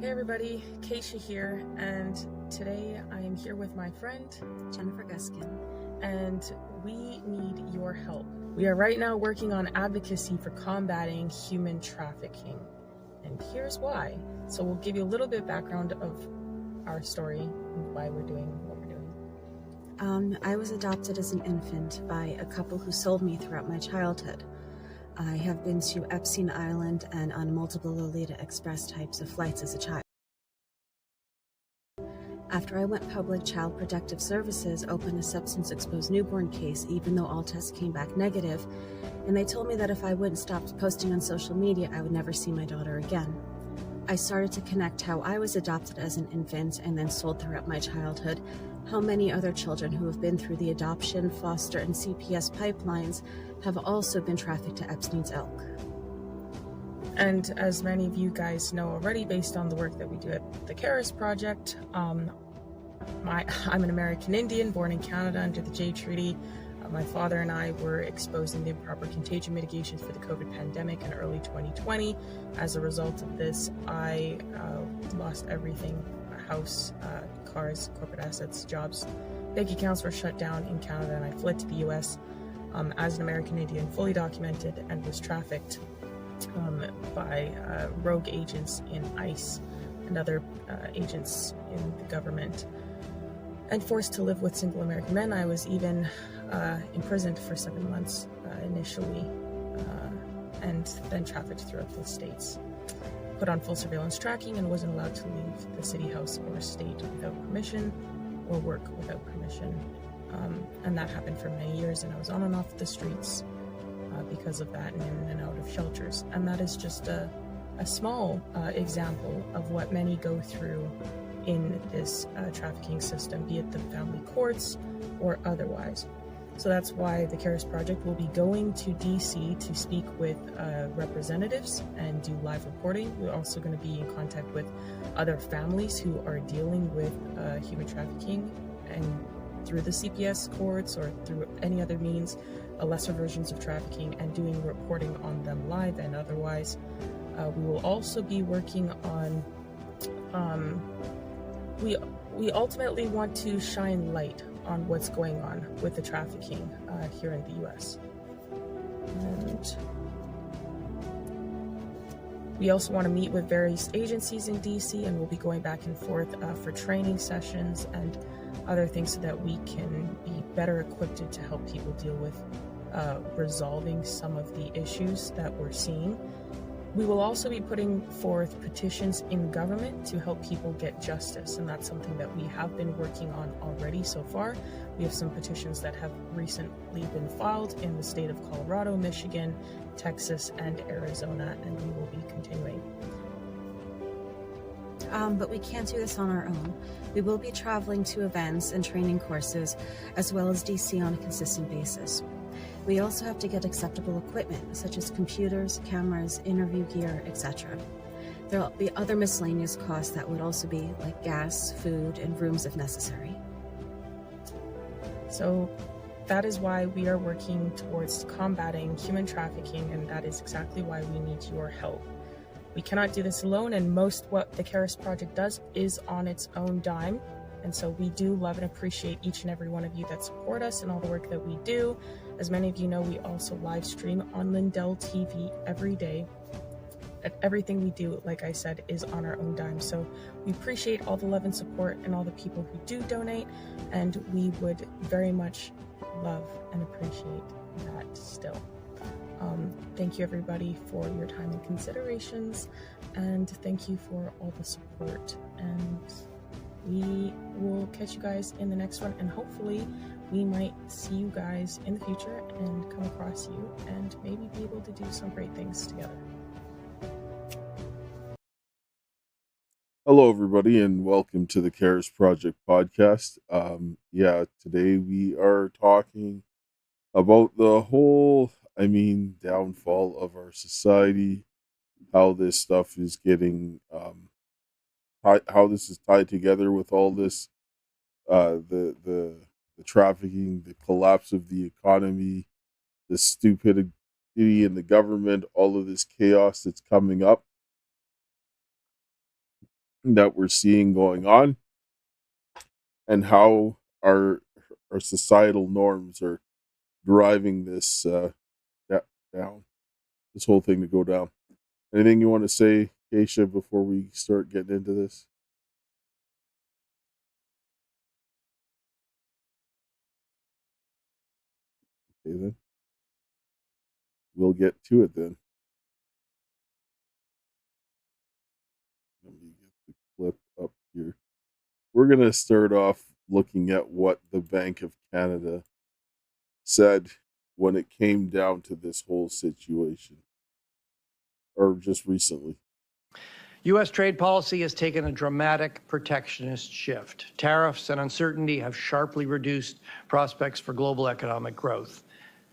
Hey everybody, Keisha here, and today I am here with my friend Jennifer Guskin, and we need your help. We are right now working on advocacy for combating human trafficking, and here's why. So we'll give you a little bit of background of our story and why we're doing what we're doing. I was adopted as an infant by a couple who sold me throughout my childhood. I have been to Epstein Island and on multiple Lolita Express types of flights as a child. After I went public, Child Protective Services opened a substance-exposed newborn case, even though all tests came back negative, and they told me that if I wouldn't stop posting on social media, I would never see my daughter again. I started to connect how I was adopted as an infant and then sold throughout my childhood, how many other children who have been through the adoption, foster, and CPS pipelines have also been trafficked to Epstein's Elk. And as many of you guys know already, based on the work that we do at the CARES Project, I'm an American Indian born in Canada under the Jay Treaty. My father and I were exposed in the improper contagion mitigation for the COVID pandemic in early 2020. As a result of this, I lost everything: a house, cars, corporate assets, jobs. Bank accounts were shut down in Canada, and I fled to the US as an American Indian, fully documented, and was trafficked by rogue agents in ICE and other agents in the government, and forced to live with single American men. I was even imprisoned for 7 months initially, and then trafficked throughout the states. Put on full surveillance tracking and wasn't allowed to leave the city, house, or state without permission, or work without permission. And that happened for many years, and I was on and off the streets because of that, and in and out of shelters. And that is just a small example of what many go through in this trafficking system, be it the family courts or otherwise. So that's why the CARES Project will be going to DC to speak with representatives and do live reporting. We're also going to be in contact with other families who are dealing with human trafficking, and through the CPS courts or through any other means, lesser versions of trafficking, and doing reporting on them live and otherwise. We will also be working on we ultimately want to shine light on what's going on with the trafficking here in the US. And we also want to meet with various agencies in DC, and we'll be going back and forth for training sessions and other things so that we can be better equipped to help people deal with resolving some of the issues that we're seeing. We will also be putting forth petitions in government to help people get justice, and that's something that we have been working on already so far. We have some petitions that have recently been filed in the state of Colorado, Michigan, Texas, and Arizona, and we will be continuing. But we can't do this on our own. We will be traveling to events and training courses, as well as DC on a consistent basis. We also have to get acceptable equipment, such as computers, cameras, interview gear, etc. There will be other miscellaneous costs that would also be like gas, food, and rooms if necessary. So that is why we are working towards combating human trafficking, and that is exactly why we need your help. We cannot do this alone, and most what the CARES Project does is on its own dime. And so we do love and appreciate each and every one of you that support us and all the work that we do. As many of you know, we also live stream on Lindell TV every day. And everything we do, like I said, is on our own dime. So we appreciate all the love and support and all the people who do donate, and we would very much love and appreciate that still. Thank you everybody for your time and considerations, and thank you for all the support. And we will catch you guys in the next one, and hopefully we might see you guys in the future and come across you and maybe be able to do some great things together. Hello, everybody, and welcome to the CARES Project podcast. Today we are talking about the whole, downfall of our society, how this stuff is getting, how this is tied together with all this, the trafficking, the collapse of the economy, the stupidity in the government, all of this chaos that's coming up. that we're seeing going on, and how our societal norms are driving this down, this whole thing to go down. Anything you want to say, Keisha, before we start getting into this? Okay, then we'll get to it then. Let me get the clip up here. We're going to start off looking at what the Bank of Canada said when it came down to this whole situation, or just recently. U.S. trade policy has taken a dramatic protectionist shift. Tariffs and uncertainty have sharply reduced prospects for global economic growth,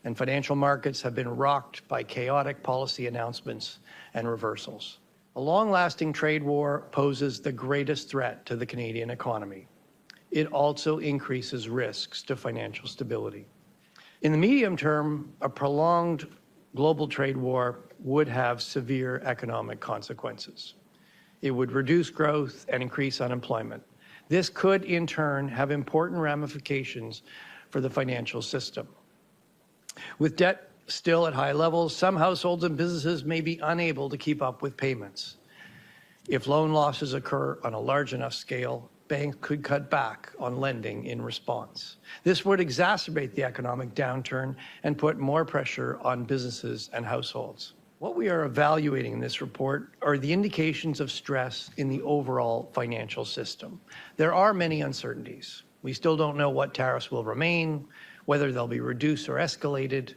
and financial markets have been rocked by chaotic policy announcements and reversals. A long-lasting trade war poses the greatest threat to the Canadian economy. It also increases risks to financial stability. In the medium term, a prolonged global trade war would have severe economic consequences. It would reduce growth and increase unemployment. This could, in turn, have important ramifications for the financial system. With debt still at high levels, some households and businesses may be unable to keep up with payments. If loan losses occur on a large enough scale, banks could cut back on lending in response. This would exacerbate the economic downturn and put more pressure on businesses and households. What we are evaluating in this report are the indications of stress in the overall financial system. There are many uncertainties. We still don't know what tariffs will remain, whether they'll be reduced or escalated,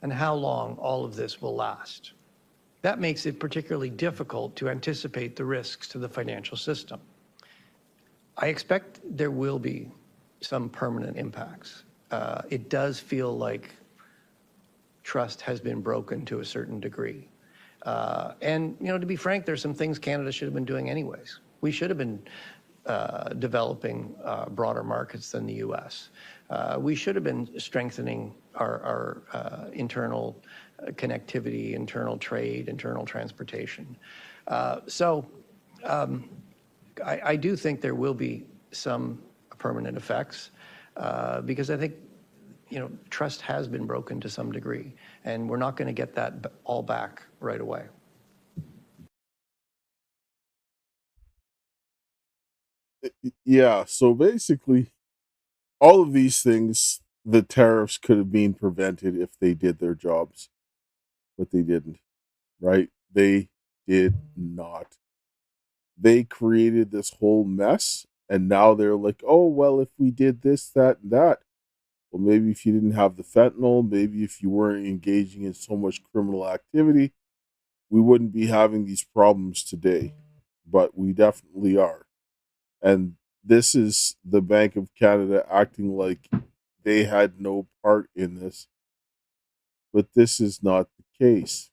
and how long all of this will last. That makes it particularly difficult to anticipate the risks to the financial system. I expect there will be some permanent impacts. It does feel like trust has been broken to a certain degree. And, to be frank, there's some things Canada should have been doing anyways. We should have been developing broader markets than the U.S. We should have been strengthening our internal connectivity, internal trade, internal transportation. I do think there will be some permanent effects because I think trust has been broken to some degree, and we're not going to get that all back right away. Yeah, so basically, all of these things, the tariffs could have been prevented if they did their jobs, but they didn't, right? They did not. They created this whole mess, and now they're like, oh, well, if we did this, that, and that, well, maybe if you didn't have the fentanyl, maybe if you weren't engaging in so much criminal activity, we wouldn't be having these problems today. But we definitely are. And this is the Bank of Canada acting like they had no part in this. But this is not the case,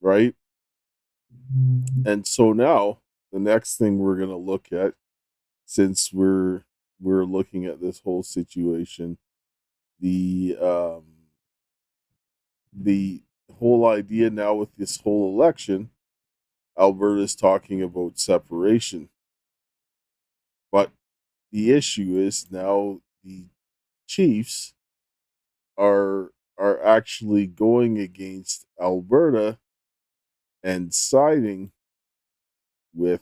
right? And so now, the next thing we're going to look at, since we're looking at this whole situation, the whole idea now with this whole election, Alberta's talking about separation. But the issue is now the Chiefs are actually going against Alberta and siding with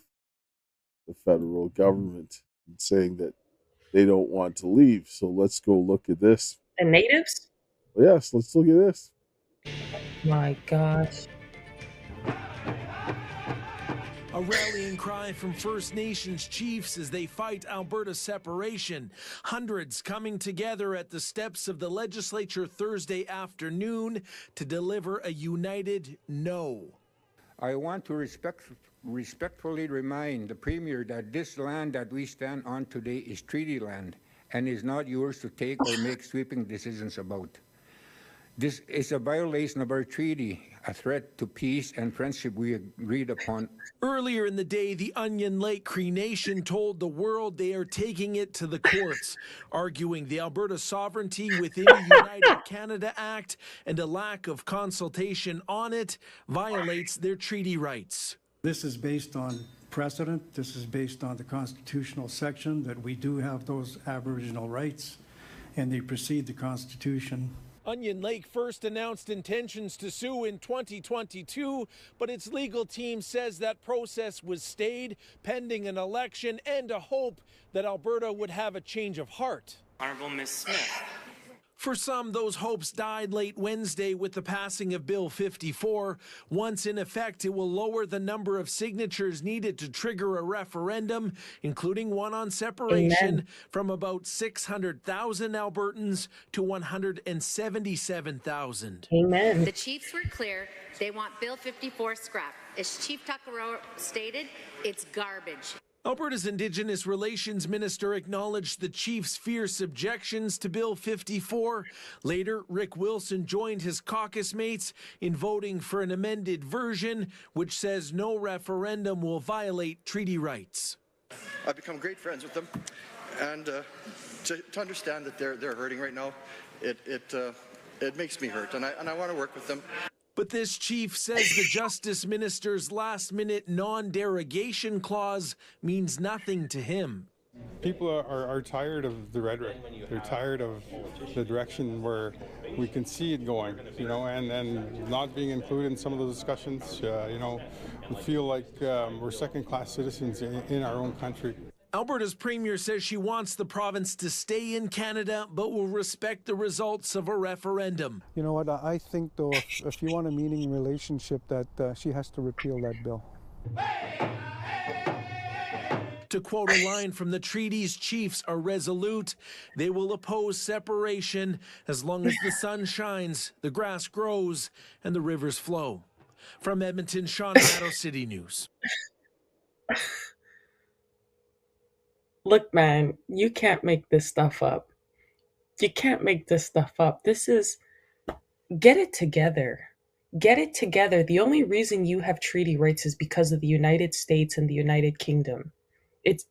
the federal government and saying that they don't want to leave. So let's go look at this. The natives? Yes, let's look at this. My gosh. A rallying cry from First Nations chiefs as they fight Alberta separation. Hundreds coming together at the steps of the legislature Thursday afternoon to deliver a united no. I want to respectfully remind the Premier that this land that we stand on today is treaty land and is not yours to take or make sweeping decisions about. This is a violation of our treaty, a threat to peace and friendship we agreed upon. Earlier in the day, the Onion Lake Cree Nation told the world they are taking it to the courts, arguing the Alberta sovereignty within the United Canada Act and a lack of consultation on it violates their treaty rights. This is based on precedent. This is based on the constitutional section that we do have those Aboriginal rights, and they precede the Constitution. Onion Lake first announced intentions to sue in 2022, but its legal team says that process was stayed pending an election and a hope that Alberta would have a change of heart. Honorable Ms. Smith. For some, those hopes died late Wednesday with the passing of Bill 54. Once in effect, it will lower the number of signatures needed to trigger a referendum, including one on separation, Amen. from about 600,000 Albertans to 177,000. Amen. The Chiefs were clear. They want Bill 54 scrapped. As Chief Tucker stated, it's garbage. Alberta's Indigenous Relations Minister acknowledged the Chiefs' fierce objections to Bill 54. Later, Rick Wilson joined his caucus mates in voting for an amended version, which says no referendum will violate treaty rights. I've become great friends with them, and to understand that they're hurting right now, it makes me hurt, and I want to work with them. But this chief says the Justice Minister's last-minute non-derogation clause means nothing to him. People are tired of the rhetoric. They're tired of the direction where we can see it going, and not being included in some of those discussions. We feel like we're second-class citizens in our own country. Alberta's premier says she wants the province to stay in Canada, but will respect the results of a referendum. You know what, I think, though, if you want a meaning relationship, that she has to repeal that bill. To quote a line from the treaty's chiefs are resolute. They will oppose separation as long as the sun shines, the grass grows, and the rivers flow. From Edmonton, Sean Amato, City News. Look, man, you can't make this stuff up. You can't make this stuff up. Get it together. Get it together. The only reason you have treaty rights is because of the United States and the United Kingdom.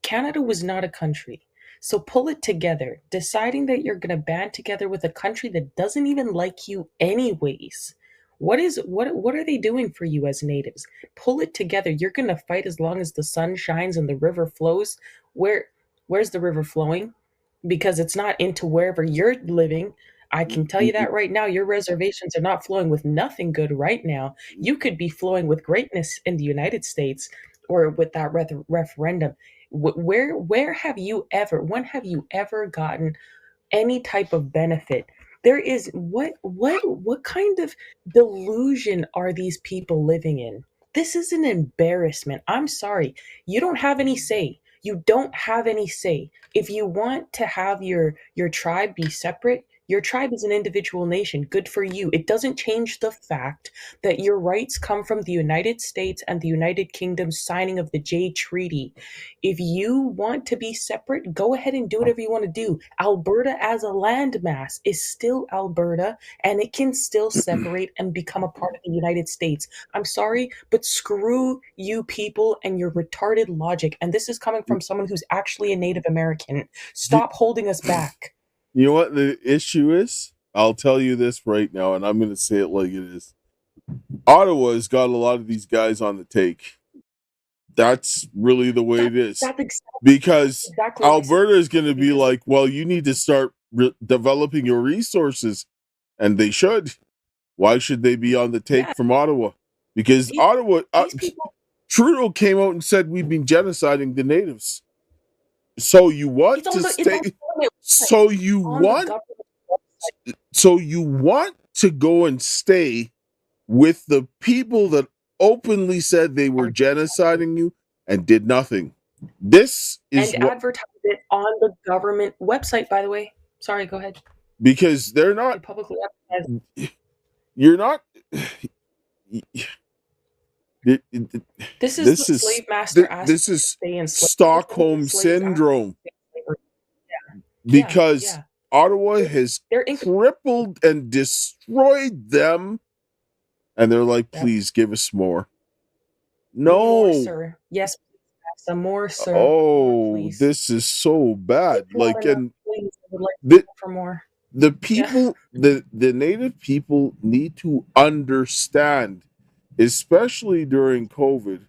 Canada was not a country. So pull it together. Deciding that you're going to band together with a country that doesn't even like you anyways. What are they doing for you as natives? Pull it together. You're going to fight as long as the sun shines and the river flows. Where's the river flowing? Because it's not into wherever you're living. I can tell you that right now. Your reservations are not flowing with nothing good right now. You could be flowing with greatness in the United States or with that referendum. When have you ever gotten any type of benefit? There is what kind of delusion are these people living in? This is an embarrassment. I'm sorry. You don't have any say. You don't have any say. If you want to have your tribe be separate, your tribe is an individual nation. Good for you. It doesn't change the fact that your rights come from the United States and the United Kingdom's signing of the Jay Treaty. If you want to be separate, go ahead and do whatever you want to do. Alberta as a landmass is still Alberta, and it can still separate and become a part of the United States. I'm sorry, but screw you people and your retarded logic. And this is coming from someone who's actually a Native American. Stop holding us back. You know what the issue is? I'll tell you this right now, and I'm going to say it like it is. Ottawa's got a lot of these guys on the take. That's really the way it is. Because Alberta is going to be like, well, you need to start developing your resources. And they should. Why should they be on the take from Ottawa? Because Ottawa, Trudeau came out and said we've been genociding the natives. So you want to stay. So you want to go and stay with the people that openly said they were genociding you and did nothing. This is advertise it on the government website, by the way. Sorry, go ahead. Because they're not publicly advertised. You're not. This is the slave master. This is Stockholm syndrome. Because Ottawa has crippled and destroyed them, and they're like, "Please give us more." No, more, sir. Yes, some more, sir. Oh, this is so bad. Like, and for more. The people, the Native people need to understand, especially during COVID,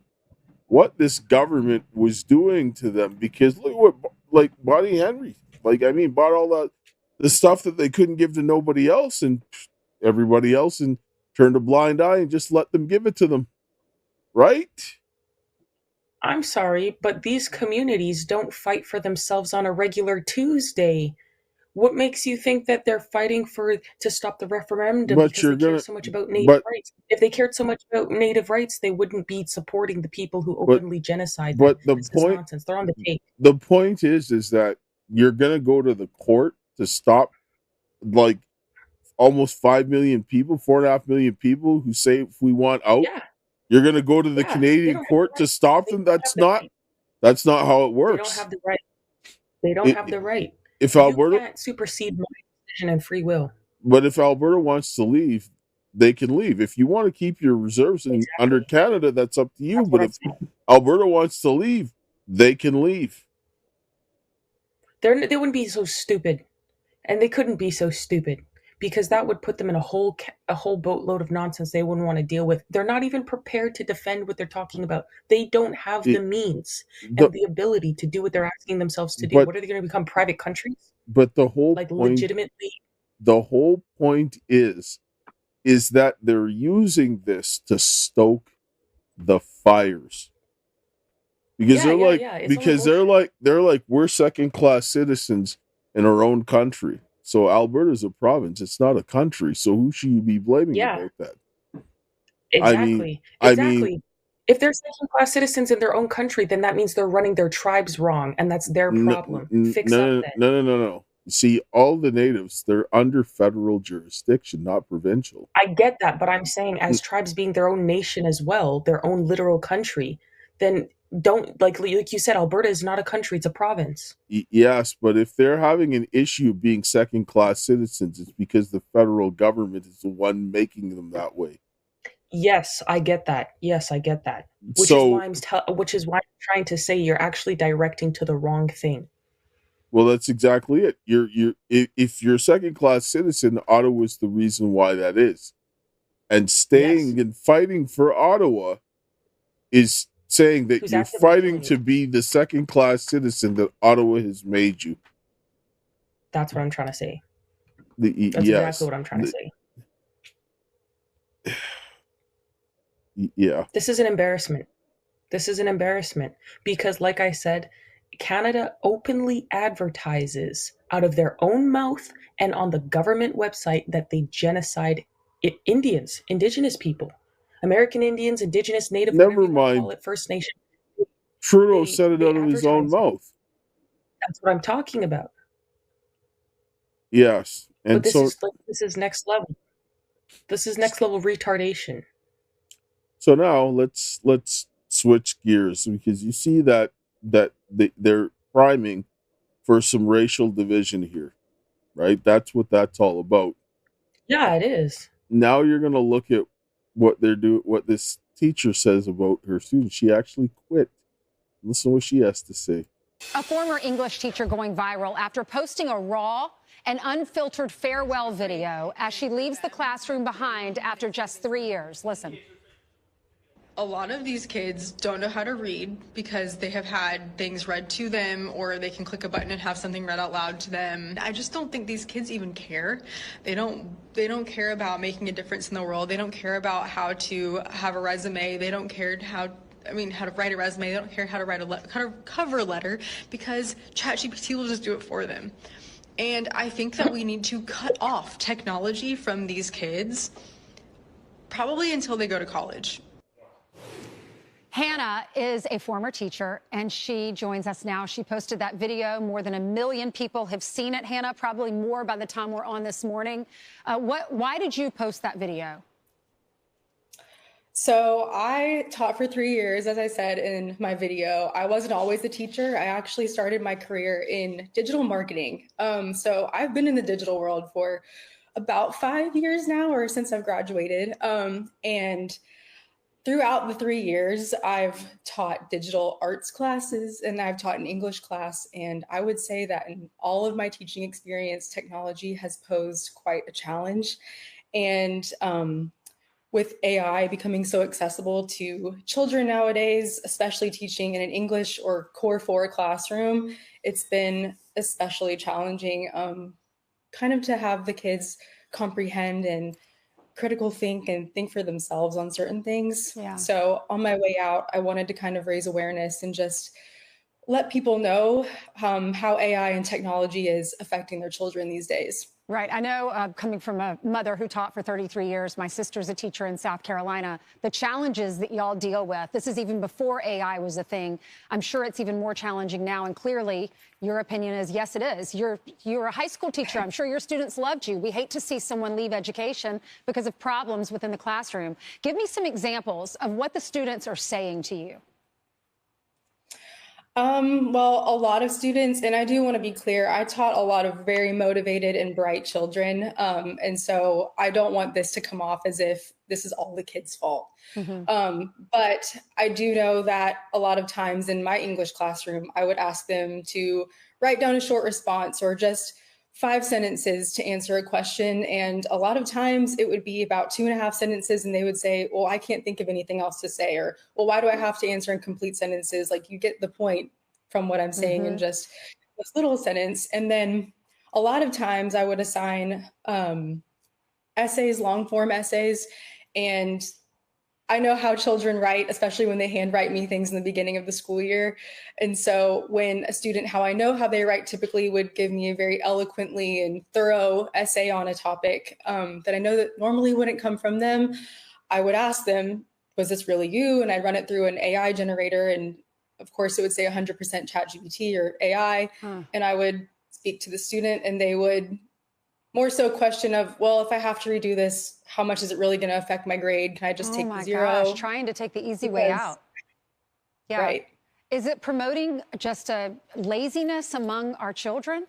what this government was doing to them, because look what, like, Bonnie Henry, like, I mean, bought all the stuff that they couldn't give to nobody else and everybody else, and turned a blind eye and just let them give it to them, right? I'm sorry, but these communities don't fight for themselves on a regular Tuesday. What makes you think that they're fighting to stop the referendum But because you're they care gonna, so much about Native but rights? If they cared so much about Native rights, they wouldn't be supporting the people who but openly genocide them. but the This is point nonsense. They're on the take. the point is that you're gonna go to the court to stop, like, almost 5 million people, 4.5 million people who say if we want out, Yeah, you're going to go to the yeah. They Canadian don't have the court right. to stop They them. don't have the right. That's not how it They don't works. have the right. They don't It, have the right. if You Alberta, can't supersede my decision and free will. but if Alberta wants to leave, they can leave. If you want to keep your reserves under Exactly. Canada, that's up to you. That's But what I'm if saying. Alberta wants to leave, they can leave. They wouldn't be so stupid, and they couldn't be so stupid because that would put them in a whole boatload of nonsense they wouldn't want to deal with. They're not even prepared to defend what they're talking about. They don't have the It, means the, and the ability to do what they're asking themselves to do. but What are they going to become, private countries? but the whole Like point legitimately? is that they're using this to stoke the fires, because Yeah. It's all bullshit. they're like we're second class citizens in our own country. So Alberta's a province; it's not a country. So who should you be blaming Yeah, about that? I mean, exactly. I mean, Exactly. If they're second class citizens in their own country, then that means they're running their tribes wrong, and that's their no, problem. no, Fix up no, then. no, no, no, no. You see, all the natives, they're under federal jurisdiction, not provincial. I get that, but I'm saying as tribes being their own nation as well, their own literal country, then don't like you said, Alberta is not a country, it's a province. Yes, but if they're having an issue being second class citizens, it's because the federal government is the one making them that way. Yes, I get that. Yes, I get that. So, Which is why I'm trying to say you're actually directing to the wrong thing. well, that's exactly it. If you're a second class citizen, Ottawa's the reason why that is. And Yes. staying and fighting for Ottawa is saying that Who's you're actively fighting killing to you. be the second class citizen that Ottawa has made you. That's what I'm trying to say. That's Yes. exactly what I'm trying to say. Yeah. This is an embarrassment. This is an embarrassment because, like I said, Canada openly advertises out of their own mouth and on the government website that they genocide Indians, Indigenous people, American Indians, Indigenous, Native, whatever Never you want to call mind. it, First Nation. Trudeau said it They out of his own advertise it. mouth. That's what I'm talking about. Yes. But And so this is next level. This is next level retardation. so now let's switch gears, because you see that they're priming for some racial division here, right? That's what that's all about. Yeah, it is. Now you're going to look at what they're doing, what this teacher says about her student. She actually quit. Listen to what she has to say. A former English teacher going viral after posting a raw and unfiltered farewell video as she leaves the classroom behind after just 3 years. Listen. A lot of these kids don't know how to read because they have had things read to them, or they can click a button and have something read out loud to them. I just don't think these kids even care. They don't care about making a difference in the world. They don't care about how to have a resume. They don't care how to write a resume. They don't care how to write a cover letter because ChatGPT will just do it for them. And I think that we need to cut off technology from these kids, probably until they go to college. Hannah is a former teacher, and she joins us now. She posted that video. More than 1 million people have seen it, Hannah, probably more by the time we're on this morning. Why did you post that video? So I taught for 3 years, as I said in my video. I wasn't always a teacher. I actually started my career in digital marketing. So I've been in the digital world for about 5 years now, or since I've graduated. And throughout the 3 years, I've taught digital arts classes and I've taught an English class. And I would say that in all of my teaching experience, technology has posed quite a challenge. And with AI becoming so accessible to children nowadays, especially teaching in an English or Core 4 classroom, it's been especially challenging kind of to have the kids comprehend and critical think and think for themselves on certain things. Yeah. So on my way out, I wanted to kind of raise awareness and just let people know how AI and technology is affecting their children these days. Right. I know, coming from a mother who taught for 33 years, my sister's a teacher in South Carolina, the challenges that y'all deal with, this is even before AI was a thing. I'm sure it's even more challenging now. And clearly, your opinion is, yes, it is. You're a high school teacher. I'm sure your students loved you. We hate to see someone leave education because of problems within the classroom. Give me some examples of what the students are saying to you. Well, a lot of students, and I do want to be clear, I taught a lot of very motivated and bright children. And so I don't want this to come off as if this is all the kids' fault. But I do know that a lot of times in my English classroom, I would ask them to write down a short response or just 5 sentences to answer a question. And a lot of times it would be about 2.5 sentences. And they would say, well, I can't think of anything else to say. Or, well, why do I have to answer in complete sentences? Like, you get the point from what I'm saying in just this little sentence. And then a lot of times I would assign essays, long form essays. And I know how children write, especially when they handwrite me things in the beginning of the school year. And so when a student, how I know how they write, typically would give me a very eloquently and thorough essay on a topic that I know that normally wouldn't come from them, I would ask them, was this really you? And I'd run it through an AI generator. And of course, it would say 100% ChatGPT or AI. And I would speak to the student and they would more so question of, well, if I have to redo this, how much is it really going to affect my grade? Can I just take the 0? Gosh, trying to take the easy way out. Yeah. Right. Is it promoting just a laziness among our children?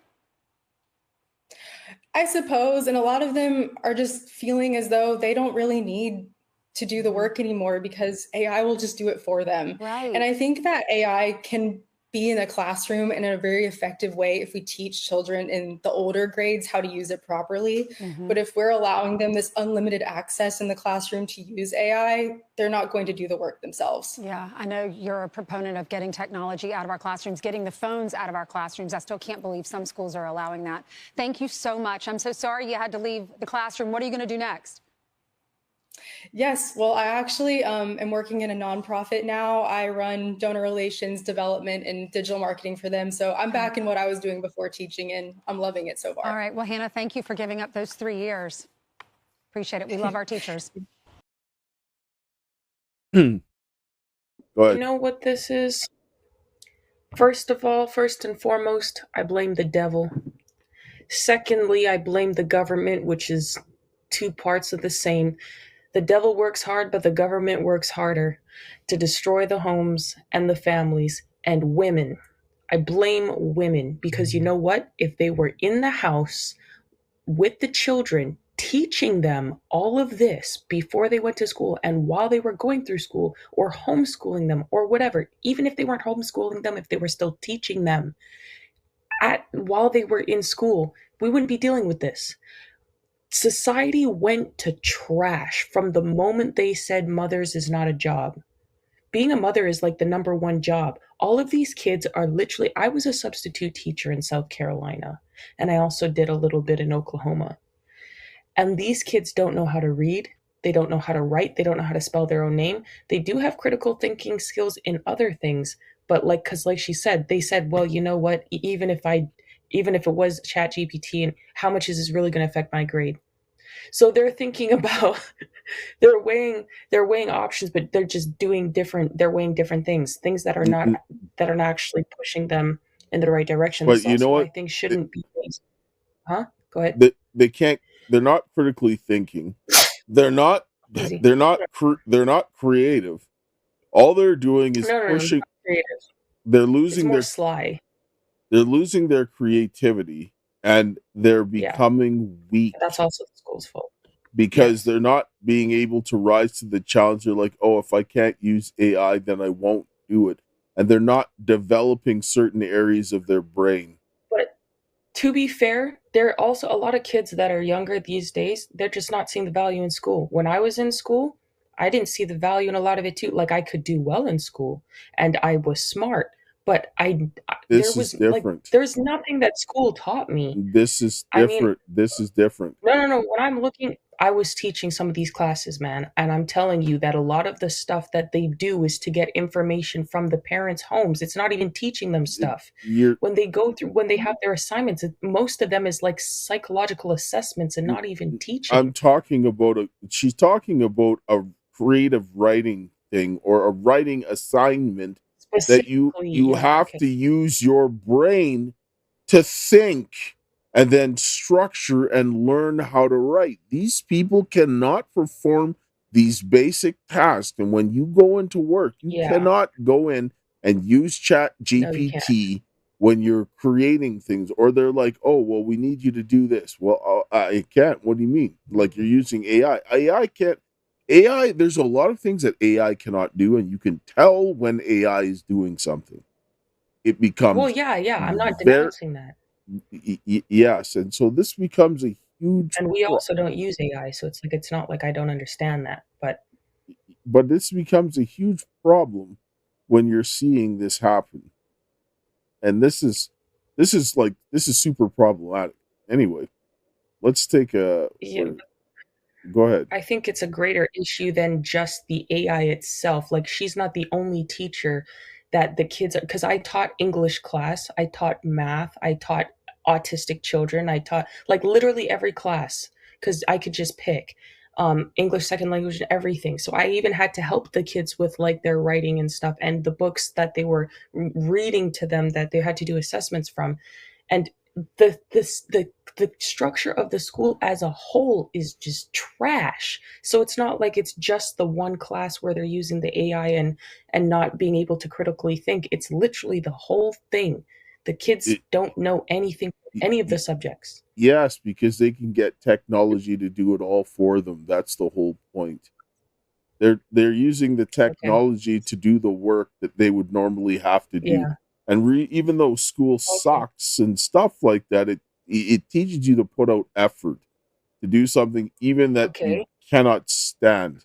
I suppose. And a lot of them are just feeling as though they don't really need to do the work anymore because AI will just do it for them. Right. And I think that AI can be in a classroom in a very effective way if we teach children in the older grades how to use it properly. But if we're allowing them this unlimited access in the classroom to use AI, they're not going to do the work themselves. Yeah, I know you're a proponent of getting technology out of our classrooms, getting the phones out of our classrooms. I still can't believe some schools are allowing that. Thank you so much. I'm so sorry you had to leave the classroom. What are you going to do next? Yes, well, I actually am working in a nonprofit now. I run donor relations, development, and digital marketing for them. So I'm back in what I was doing before teaching, and I'm loving it so far. All right. Well, Hannah, thank you for giving up those 3 years. Appreciate it. We love our teachers. Go ahead. You know what this is? First of all, first and foremost, I blame the devil. Secondly, I blame the government, which is two parts of the same. The devil works hard, but the government works harder to destroy the homes and the families and women. I blame women because you know what? If they were in the house with the children, teaching them all of this before they went to school and while they were going through school or homeschooling them or whatever, even if they weren't homeschooling them, if they were still teaching them while they were in school, we wouldn't be dealing with this. Society went to trash from the moment they said mothers is not a job. Being a mother is like the number one job. All of these kids are literally, I was a substitute teacher in South Carolina, and I also did a little bit in Oklahoma. And these kids don't know how to read. They don't know how to write. They don't know how to spell their own name. They do have critical thinking skills in other things. But like she said, they said, well, you know what? Even if it was ChatGPT, and how much is this really going to affect my grade? So they're thinking about, they're weighing options, but they're just they're weighing different things that are not actually pushing them in the right direction. But you know what? I think shouldn't be. Huh? Go ahead. They're not critically thinking. They're not creative. All they're doing is pushing. Not creative. They're losing it's more sly. They're losing their creativity and they're becoming weak. That's also the school's fault. Because they're not being able to rise to the challenge. They're like, oh, if I can't use AI, then I won't do it. And they're not developing certain areas of their brain. But to be fair, there are also a lot of kids that are younger these days. They're just not seeing the value in school. When I was in school, I didn't see the value in a lot of it too. Like I could do well in school and I was smart, but there This is was like different. there's nothing that school taught me. This is I mean, different. This is different. no. When I'm looking, I was teaching some of these classes, man, and I'm telling you that a lot of the stuff that they do is to get information from the parents' homes. It's not even teaching them stuff. You're When they go through, when they have their assignments, most of them is like psychological assessments and not even teaching. I'm talking about she's talking about a creative writing thing or a writing assignment that you Specifically, you yeah, have okay. to use your brain to think and then structure and learn how to write. These people cannot perform these basic tasks. And when you go into work, you Yeah, cannot go in and use Chat no, you can't. GPT when you're creating things, or they're like, oh, well, we need you to do this. Well, I can't. What do you mean? Like you're using AI. AI can't. AI, there's a lot of things that AI cannot do, and you can tell when AI is doing something. It Well, becomes yeah, I'm not very, denouncing that. yes. And so this becomes a huge, And we also don't use AI, so it's like it's not like I don't understand that, but but this becomes a huge problem when you're seeing this happen. And this is super problematic. Anyway, let's take a, yeah, go ahead. I think it's a greater issue than just the AI itself. Like she's not the only teacher that the kids are, because I taught English class, I taught math, I taught autistic children, I taught like literally every class because I could just pick English second language and everything. So I even had to help the kids with like their writing and stuff and the books that they were reading to them that they had to do assessments from. And the structure of the school as a whole is just trash. So it's not like it's just the one class where they're using the AI and not being able to critically think. It's literally the whole thing. The kids It, don't know anything, any of the subjects. yes, because they can get technology to do it all for them. That's the whole point. They're using the Okay. technology to do the work that they would normally have to do. Yeah. And even though school Okay. sucks and stuff like that, it teaches you to put out effort to do something even that you Okay. cannot stand,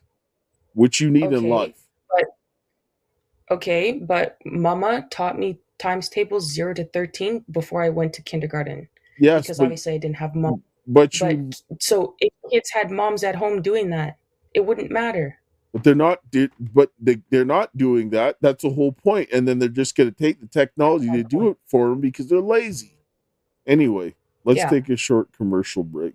which you need in Okay. life. But okay, but mama taught me times tables 0 to 13 before I went to kindergarten Yes, because obviously I didn't have mom. but But you so if kids had moms at home doing that, it wouldn't matter. but they're not doing that. That's the whole point. And then they're just going to take the technology to do Point. it for them because they're lazy. Anyway, let's Yeah. take a short commercial break.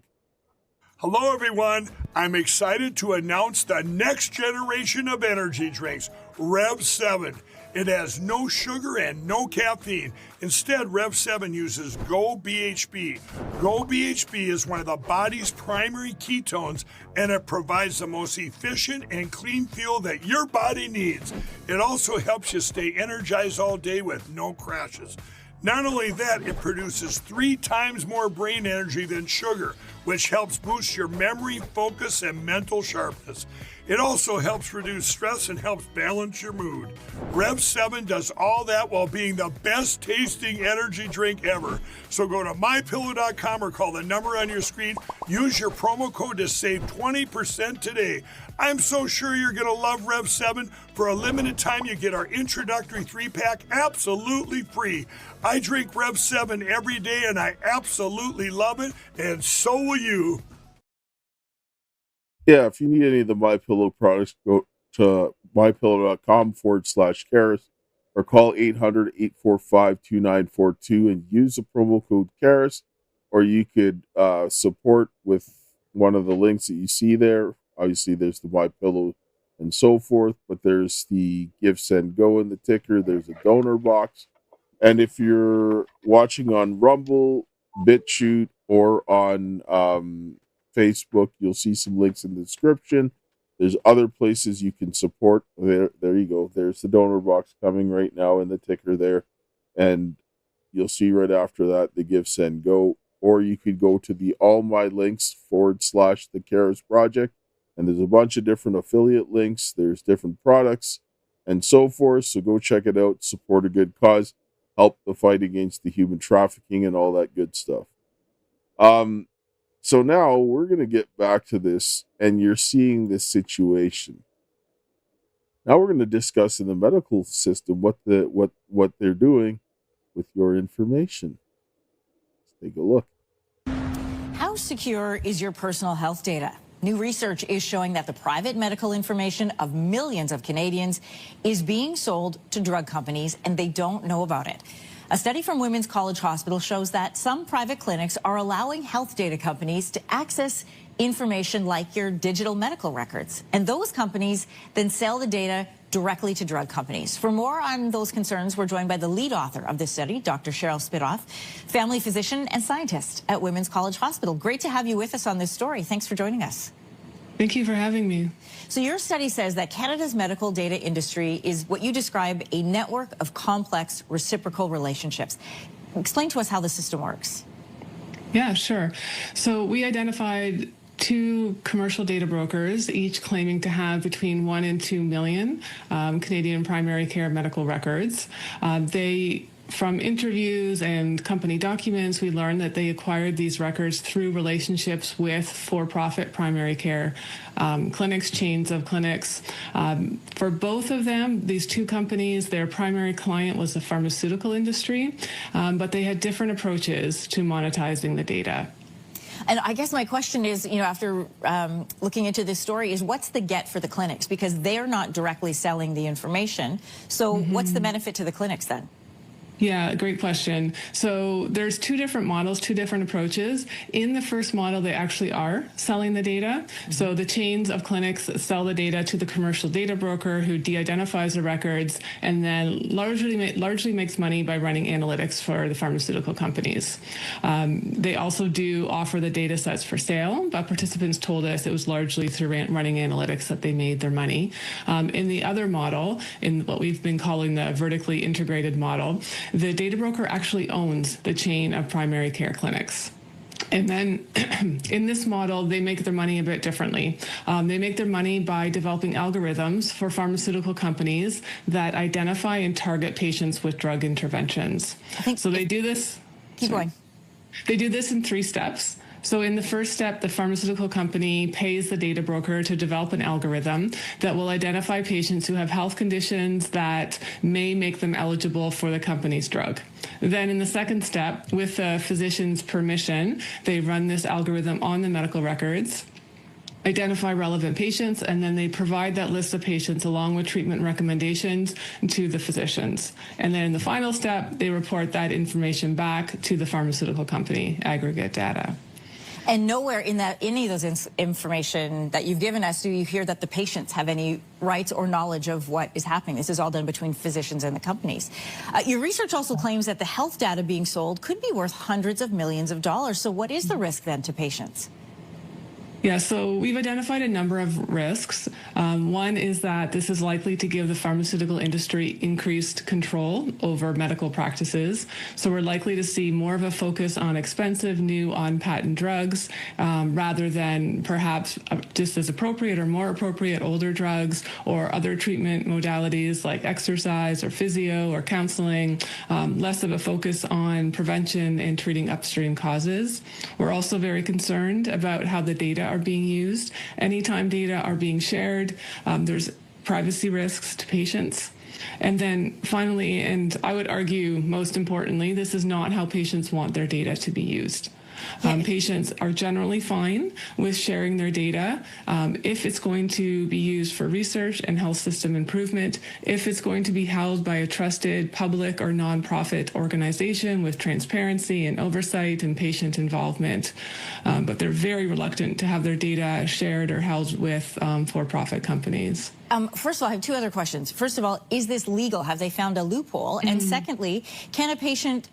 Hello, everyone. I'm excited to announce the next generation of energy drinks, Rev 7. It has no sugar and no caffeine. Instead, Rev 7 uses Go BHB. Go BHB is one of the body's primary ketones, and it provides the most efficient and clean fuel that your body needs. It also helps you stay energized all day with no crashes. Not only that, it produces 3 times more brain energy than sugar, which helps boost your memory, focus, and mental sharpness. It also helps reduce stress and helps balance your mood. Rev 7 does all that while being the best tasting energy drink ever. So go to mypillow.com or call the number on your screen. Use your promo code to save 20% today. I'm so sure you're going to love Rev 7. For a limited time, you get our introductory 3-pack absolutely free. I drink Rev 7 every day and I absolutely love it, and so will you. Yeah, if you need any of the My Pillow products, go to mypillow.com/Karis or call 800-845-2942 and use the promo code Karis, or you could support with one of the links that you see there. Obviously, there's the My Pillow and so forth, but there's the Give, Send, Go in the ticker. There's a donor box. And if you're watching on Rumble, BitChute, or on Facebook, you'll see some links in the description. There's other places you can support. There you go. There's the donor box coming right now in the ticker there. And you'll see right after that the Give, Send, Go. Or you could go to the All My Links / the Karis Project. And there's a bunch of different affiliate links. There's different products and so forth. So go check it out. Support a good cause. help the fight against the human trafficking and all that good stuff. So now we're going to get back to this, and you're seeing this situation. Now we're going to discuss in the medical system what they're doing with your information. Let's take a look. How secure is your personal health data? New research is showing that the private medical information of millions of Canadians is being sold to drug companies, and they don't know about it. A study from Women's College Hospital shows that some private clinics are allowing health data companies to access information like your digital medical records. And those companies then sell the data directly to drug companies. For more on those concerns, we're joined by the lead author of this study, Dr. Cheryl Spitoff, family physician and scientist at Women's College Hospital. Great to have you with us on this story. Thanks for joining us. Thank you for having me. So your study says that Canada's medical data industry is what you describe a network of complex reciprocal relationships. Explain to us how the system works. Yeah, sure. So we identified 2 commercial data brokers, each claiming to have between 1 and 2 million Canadian primary care medical records. From interviews and company documents, we learned that they acquired these records through relationships with for-profit primary care clinics, chains of clinics. For both of them, these 2 companies, their primary client was the pharmaceutical industry, but they had different approaches to monetizing the data. And I guess my question is, after looking into this story, is what's the get for the clinics? Because they're not directly selling the information. So what's the benefit to the clinics then? Yeah, great question. So there's 2 different models, 2 different approaches. In the first model, they actually are selling the data. So the chains of clinics sell the data to the commercial data broker who de-identifies the records and then largely makes money by running analytics for the pharmaceutical companies. They also do offer the data sets for sale, but participants told us it was largely through running analytics that they made their money. In the other model, in what we've been calling the vertically integrated model, the data broker actually owns the chain of primary care clinics. And then in this model, they make their money a bit differently. They make their money by developing algorithms for pharmaceutical companies that identify and target patients with drug interventions. So they do this. Keep going. They do this in 3 steps. So in the first step, the pharmaceutical company pays the data broker to develop an algorithm that will identify patients who have health conditions that may make them eligible for the company's drug. Then in the second step, with the physician's permission, they run this algorithm on the medical records, identify relevant patients, and then they provide that list of patients along with treatment recommendations to the physicians. And then in the final step, they report that information back to the pharmaceutical company, aggregate data. And nowhere in any of those information that you've given us do you hear that the patients have any rights or knowledge of what is happening. This is all done between physicians and the companies. Your research also claims that the health data being sold could be worth hundreds of millions of dollars. So what is the risk then to patients? Yeah, so we've identified a number of risks. One is that this is likely to give the pharmaceutical industry increased control over medical practices. So we're likely to see more of a focus on expensive, new, on-patent drugs rather than perhaps just as appropriate or more appropriate older drugs or other treatment modalities like exercise or physio or counseling, less of a focus on prevention and treating upstream causes. We're also very concerned about how the data are being used. Anytime data are being shared, there's privacy risks to patients. And then finally, and I would argue most importantly, this is not how patients want their data to be used. Patients are generally fine with sharing their data if it's going to be used for research and health system improvement, if it's going to be held by a trusted public or nonprofit organization with transparency and oversight and patient involvement. But they're very reluctant to have their data shared or held with for-profit companies. First of all, I have 2 other questions. First of all, is this legal? Have they found a loophole? And secondly, can a patient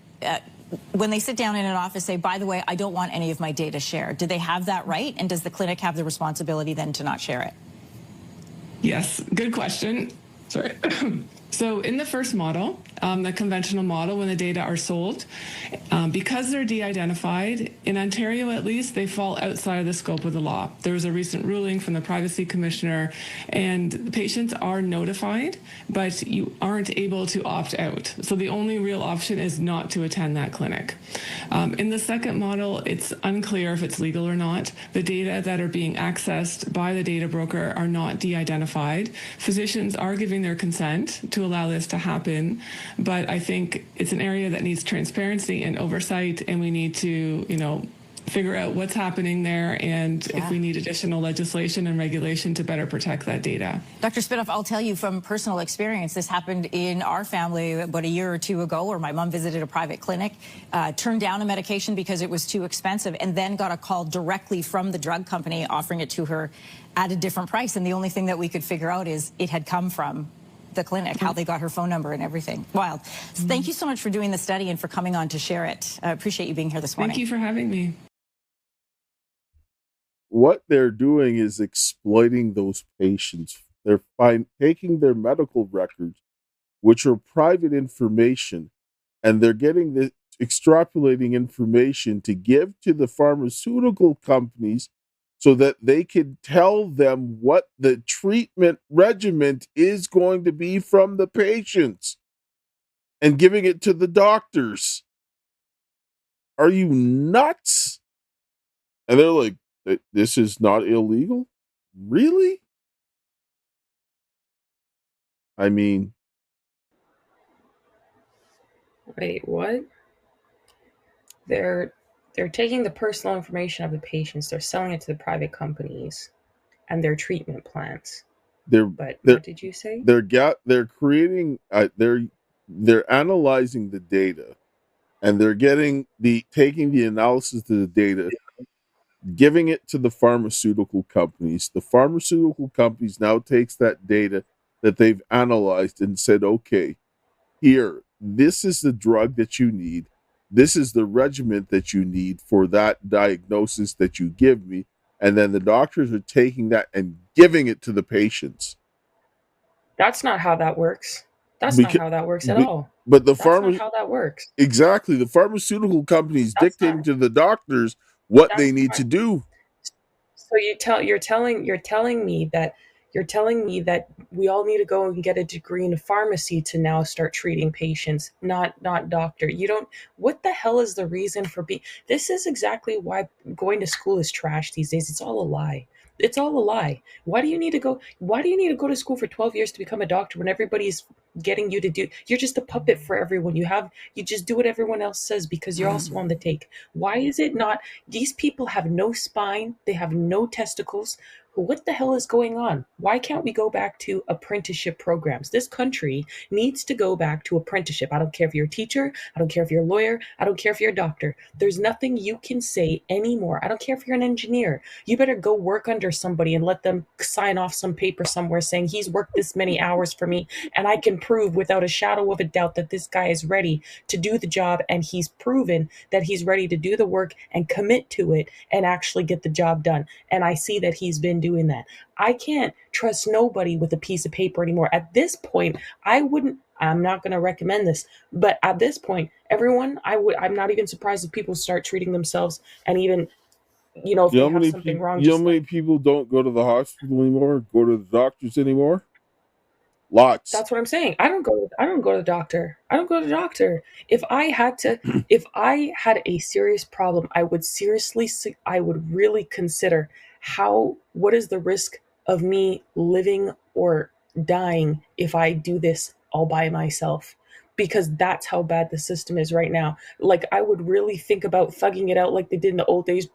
when they sit down in an office, say, by the way, I don't want any of my data shared? Do they have that right? And does the clinic have the responsibility then to not share it? Yes, good question. Sorry. So in the first model, the conventional model when the data are sold. Because they're de-identified, in Ontario at least, they fall outside of the scope of the law. There was a recent ruling from the Privacy Commissioner, and patients are notified, but you aren't able to opt out. So the only real option is not to attend that clinic. In the second model, it's unclear if it's legal or not. The data that are being accessed by the data broker are not de-identified. Physicians are giving their consent to allow this to happen, but I think it's an area that needs transparency and oversight, and we need to, figure out what's happening there and if we need additional legislation and regulation to better protect that data. Dr. Spinoff, I'll tell you from personal experience, this happened in our family about a year or two ago, where my mom visited a private clinic, turned down a medication because it was too expensive, and then got a call directly from the drug company offering it to her at a different price. And the only thing that we could figure out is it had come from the clinic, how they got her phone number and everything. Wild. So thank you so much for doing the study and for coming on to share it. I appreciate you being here this morning. Thank you for having me. What they're doing is exploiting those patients. They're taking their medical records, which are private information, and they're getting the extrapolating information to give to the pharmaceutical companies so that they can tell them what the treatment regimen is going to be from the patients and giving it to the doctors. Are you nuts? And they're like, this is not illegal? Really? I mean... Wait, what? They're taking the personal information of the patients, they're selling it to the private companies and their treatment plans. What did you say? They're creating they're analyzing the data, and they're taking the analysis of the data, giving it to the pharmaceutical companies. The pharmaceutical companies now takes that data that they've analyzed and said, okay, here, this is the drug that you need. This is the regimen that you need for that diagnosis that you give me. And then the doctors are taking that and giving it to the patients. That's not how that works. That's not how that works at all. But that's not how that works. Exactly. The pharmaceutical companies dictating to the doctors what they need to do. So you're telling me that we all need to go and get a degree in pharmacy to now start treating patients, not doctor. What the hell is the reason for this is exactly why going to school is trash these days. It's all a lie. It's all a lie. Why do you need to go to school for 12 years to become a doctor when everybody's getting you to do? You're just a puppet for everyone. You just do what everyone else says because you're also on the take. Why is it not? These people have no spine. They have no testicles. What the hell is going on? Why can't we go back to apprenticeship programs? This country needs to go back to apprenticeship. I don't care if you're a teacher. I don't care if you're a lawyer. I don't care if you're a doctor. There's nothing you can say anymore. I don't care if you're an engineer. You better go work under somebody and let them sign off some paper somewhere saying he's worked this many hours for me, and I can prove without a shadow of a doubt that this guy is ready to do the job, and he's proven that he's ready to do the work and commit to it and actually get the job done. And I see that he's been doing that. I can't trust nobody with a piece of paper anymore. At this point, I'm not going to recommend this, but at this point, everyone, I'm not even surprised if people start treating themselves, and even, if they have something wrong. You know how many people don't go to the hospital anymore, go to the doctors anymore? Lots. That's what I'm saying. I don't go to the doctor. I don't go to the doctor. If I had a serious problem, I would really consider what is the risk of me living or dying if I do this all by myself, because that's how bad the system is right now. Like, I would really think about thugging it out like they did in the old days,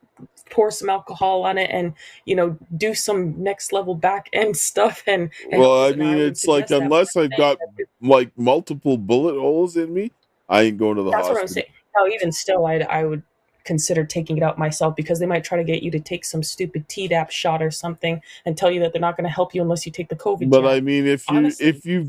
pour some alcohol on it and, do some next level back end stuff. And well, I mean, it's like, unless I've got like multiple bullet holes in me, I ain't going to the hospital. That's what I'm saying. No, even still, I would consider taking it out myself, because they might try to get you to take some stupid Tdap shot or something and tell you that they're not going to help you unless you take the COVID But jab. I mean, if you've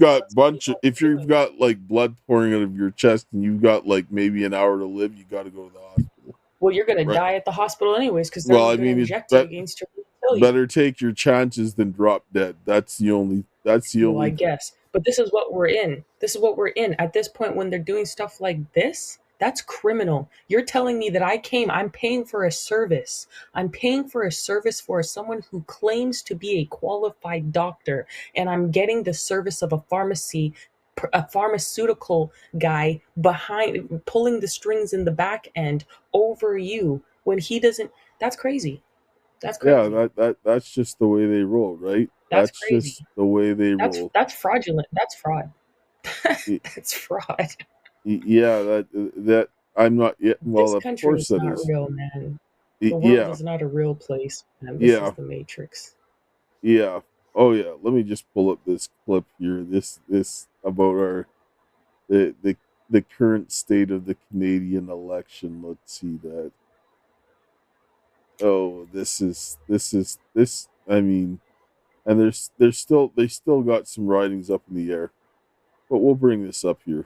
got like blood pouring out of your chest and you've got like maybe an hour to live, you got to go to the hospital. Well, you're going to die at the hospital anyways, because they're going to inject you against your will. Better take your chances than drop dead. That's the only. Well, I guess. But this is what we're in. This is what we're in. At this point, when they're doing stuff like this, that's criminal. You're telling me that I'm paying for a service. I'm paying for a service for someone who claims to be a qualified doctor, and I'm getting the service of a pharmaceutical guy behind, pulling the strings in the back end over you when he doesn't. That's crazy. That's crazy. Yeah, that's just the way they roll, right? That's That's crazy. just the way they roll. That's fraudulent. That's fraud. That's fraud. Yeah, that I'm not yet. Well, This of country course is that not is. real, man. The world Yeah, is not a real place, man. This yeah, is the Matrix. yeah. Oh yeah. Let me just pull up this clip here. This about the the the current state of the Canadian election. Let's see that. Oh, this. I mean, and they still got some writings up in the air, but we'll bring this up here.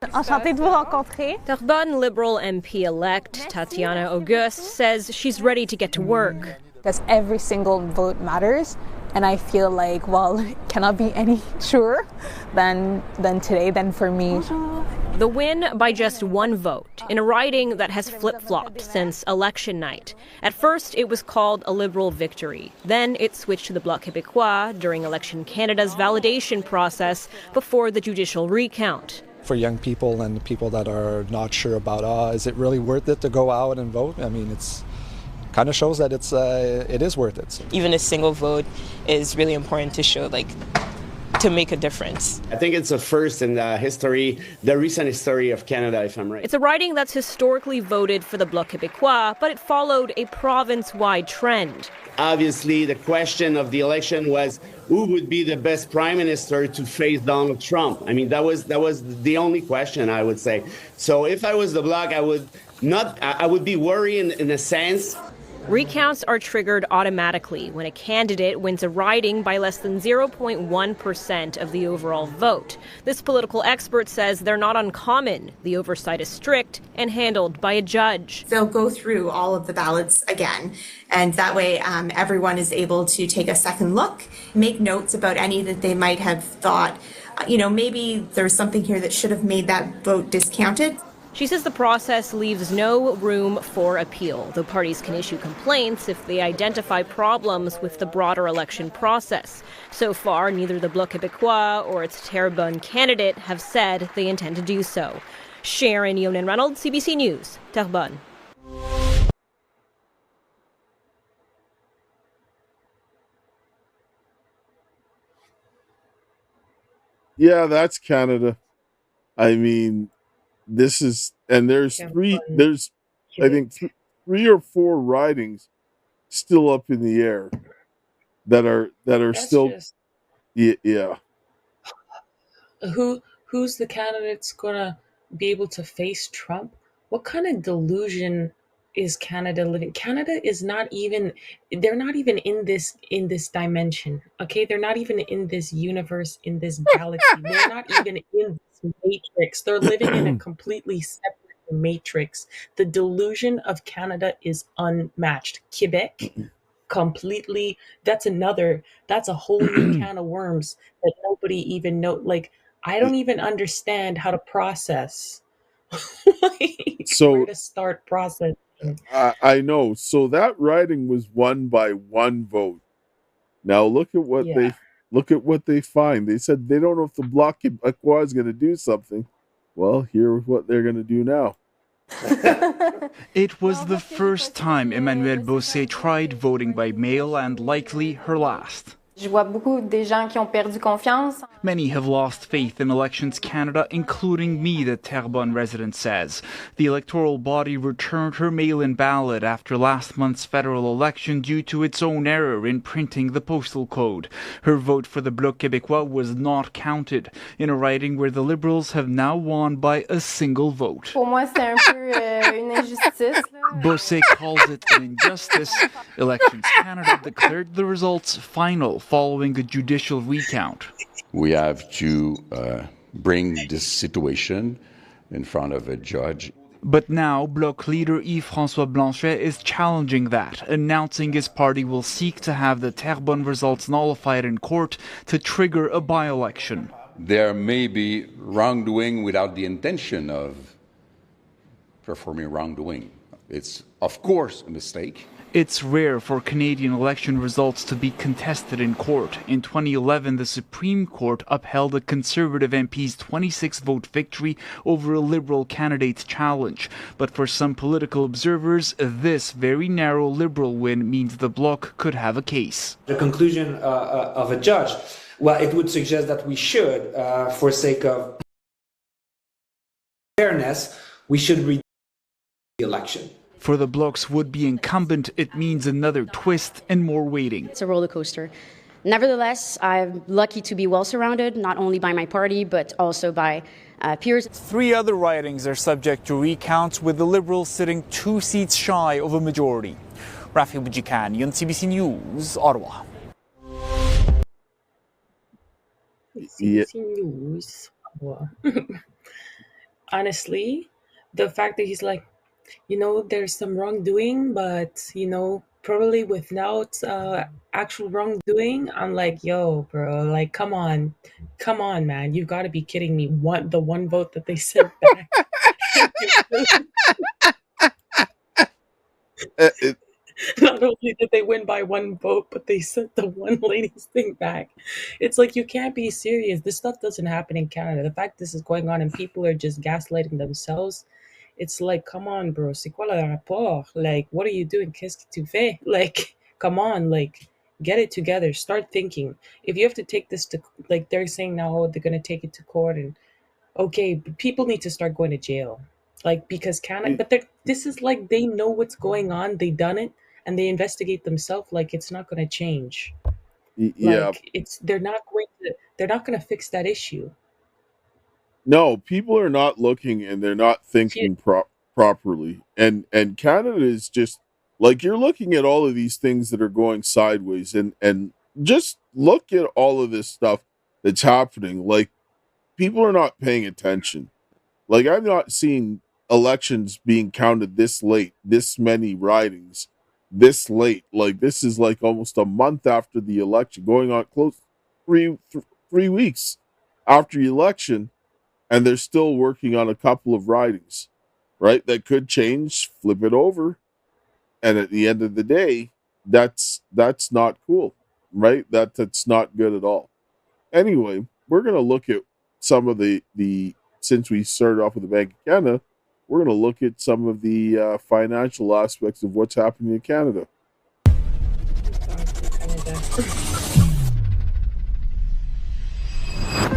Enchantée de vous rencontrer. Terrebonne Liberal MP-elect Tatiana Auguste says she's ready to get to work. Because every single vote matters, and I feel like, well, it cannot be any truer than today, than for me. The win by just one vote in a riding that has flip-flopped since election night. At first, it was called a Liberal victory. Then it switched to the Bloc Québécois during Election Canada's validation process before the judicial recount. For young people and people that are not sure about, is it really worth it to go out and vote? I mean, it's kind of shows that it is worth it. Even a single vote is really important to show, to make a difference. I think it's a first in the recent history of Canada, if I'm right. It's a riding that's historically voted for the Bloc Québécois, but it followed a province-wide trend. Obviously, the question of the election was who would be the best prime minister to face Donald Trump. I mean, that was the only question, I would say. So if I was the Bloc, I would be worried in a sense. Recounts are triggered automatically when a candidate wins a riding by less than 0.1% of the overall vote. This political expert says they're not uncommon. The oversight is strict and handled by a judge. They'll go through all of the ballots again, and that way everyone is able to take a second look, make notes about any that they might have thought, maybe there's something here that should have made that vote discounted. She says the process leaves no room for appeal, though parties can issue complaints if they identify problems with the broader election process. So far, neither the Bloc Québécois or its Terrebonne candidate have said they intend to do so. Sharon Yonan-Reynolds, CBC News, Terrebonne. Yeah, that's Canada. I mean, this is, and there's I think three or four ridings still up in the air that are That's still just, yeah. who's the candidate's gonna be able to face Trump? What kind of delusion is Canada living? Canada is not even, they're not even in this dimension. Okay, they're not even in this universe, in this galaxy. They're not even in this matrix. They're living in a completely separate matrix. The delusion of Canada is unmatched. Quebec, completely, that's a whole new can of worms that nobody even know. Like, I don't even understand how to process. So where to start processing. I know. So that riding was won by one vote. Now look at what they find. They said they don't know if the Bloc Québécois is going to do something. Well, here's what they're going to do now. It was the first time Emmanuelle Beausset tried voting by mail and likely her last. Je vois beaucoup des gens qui ont perdu confiance. Many have lost faith in Elections Canada, including me, the Terrebonne resident says. The electoral body returned her mail-in ballot after last month's federal election due to its own error in printing the postal code. Her vote for the Bloc Québécois was not counted, in a riding where the Liberals have now won by a single vote. Pour moi, c'est un peu une injustice. Beausset calls it an injustice. Elections Canada declared the results final following a judicial recount. We have to bring this situation in front of a judge. But now, Bloc leader Yves-François Blanchet is challenging that, announcing his party will seek to have the Terrebonne results nullified in court to trigger a by-election. there may be wrongdoing without the intention of performing wrongdoing. It's, of course, a mistake. It's rare for Canadian election results to be contested in court. In 2011, the Supreme Court upheld a Conservative MP's 26-vote victory over a Liberal candidate's challenge. But for some political observers, this very narrow Liberal win means the Bloc could have a case. The conclusion of a judge, well, it would suggest that we should, for sake of fairness, we should read the election. For the Bloc's would-be incumbent, it means another twist and more waiting. It's a roller coaster. Nevertheless, I'm lucky to be well surrounded, not only by my party, but also by peers. 3 other ridings are subject to recounts, with the Liberals sitting 2 seats shy of a majority. Rafi Bujikani, CBC News, Ottawa. CBC News. Honestly, the fact that he's like, there's some wrongdoing, but, probably without actual wrongdoing, I'm like, yo, bro, like, come on, man. You've got to be kidding me. The one vote that they sent back. Not only did they win by 1 vote, but they sent the one lady's thing back. It's like, you can't be serious. This stuff doesn't happen in Canada. The fact this is going on and people are just gaslighting themselves, it's like, come on, bro. C'est quoi le rapport? Like, what are you doing? Qu'est-ce que tu fais? Like, come on, like, get it together. Start thinking. If you have to take this to, like, they're saying now, they're going to take it to court, and okay, but people need to start going to jail. Like, because Canada, but this is like, they know what's going on. They done it, and they investigate themselves. Like, it's not going to change. Yeah. Like, they're not going to fix that issue. No, people are not looking, and they're not thinking properly. And Canada is just like, you're looking at all of these things that are going sideways, and just look at all of this stuff that's happening. Like, people are not paying attention. Like, I'm not seeing elections being counted this late, this many ridings this late. Like, this is like almost a month after the election, going on close 3 weeks after the election. And they're still working on a couple of ridings, right? That could change, flip it over. And at the end of the day, that's not cool, right? That's not good at all. Anyway, we're going to look at some of the since we started off with the Bank of Canada, we're going to look at some of the financial aspects of what's happening in Canada.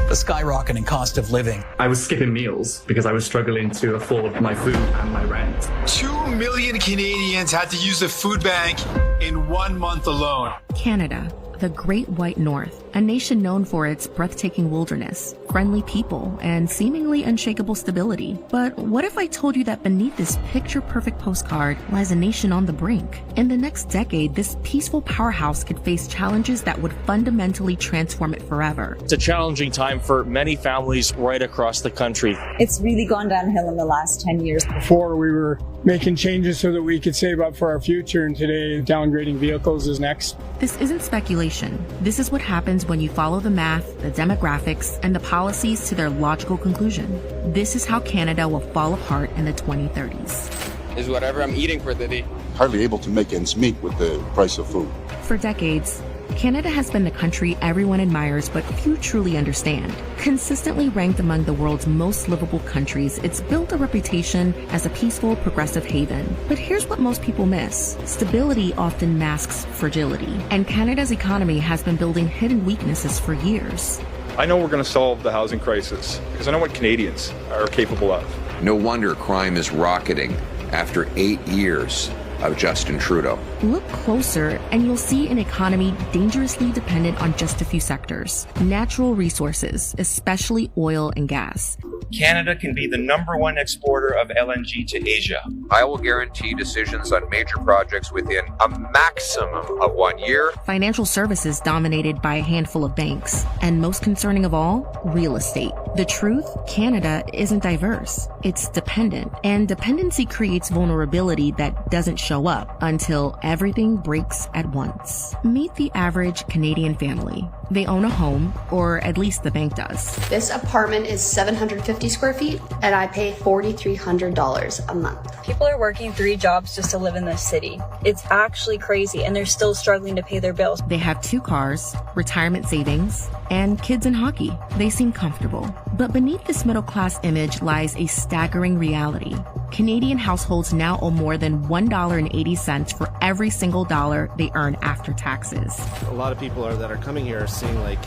The skyrocketing cost of living. I was skipping meals because I was struggling to afford my food and my rent. 2 million Canadians had to use the food bank in 1 month alone. Canada, the Great White North, a nation known for its breathtaking wilderness, friendly people, and seemingly unshakable stability. But what if I told you that beneath this picture-perfect postcard lies a nation on the brink? In the next decade, this peaceful powerhouse could face challenges that would fundamentally transform it forever. It's a challenging time for many families right across the country. It's really gone downhill in the last 10 years. Before, we were making changes so that we could save up for our future, and today downgrading vehicles is next. This isn't speculation. This is what happens when you follow the math, the demographics, and the policies to their logical conclusion. This is how Canada will fall apart in the 2030s. Is whatever I'm eating for the day. Hardly able to make ends meet with the price of food. For decades, Canada has been the country everyone admires but few truly understand. Consistently ranked among the world's most livable countries, it's built a reputation as a peaceful, progressive haven. But here's what most people miss. Stability often masks fragility, and Canada's economy has been building hidden weaknesses for years. I know we're going to solve the housing crisis because I know what Canadians are capable of. No wonder crime is rocketing after 8 years of Justin Trudeau. Look closer and you'll see an economy dangerously dependent on just a few sectors. Natural resources, especially oil and gas. Canada can be the #1 exporter of LNG to Asia. I will guarantee decisions on major projects within a maximum of 1 year. Financial services dominated by a handful of banks. And most concerning of all, real estate. The truth, Canada isn't diverse. It's dependent. And dependency creates vulnerability that doesn't show up until everything breaks at once. Meet the average Canadian family. They own a home, or at least the bank does. This apartment is 750 square feet, and I pay $4,300 a month. People are working 3 jobs just to live in this city. It's actually crazy, and they're still struggling to pay their bills. They have 2 cars, retirement savings, and kids in hockey. They seem comfortable. But beneath this middle-class image lies a staggering reality. Canadian households now owe more than $1.80 for every single dollar they earn after taxes. A lot of people that are coming here are seeing like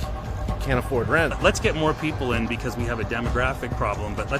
can't afford rent. Let's get more people in because we have a demographic problem, but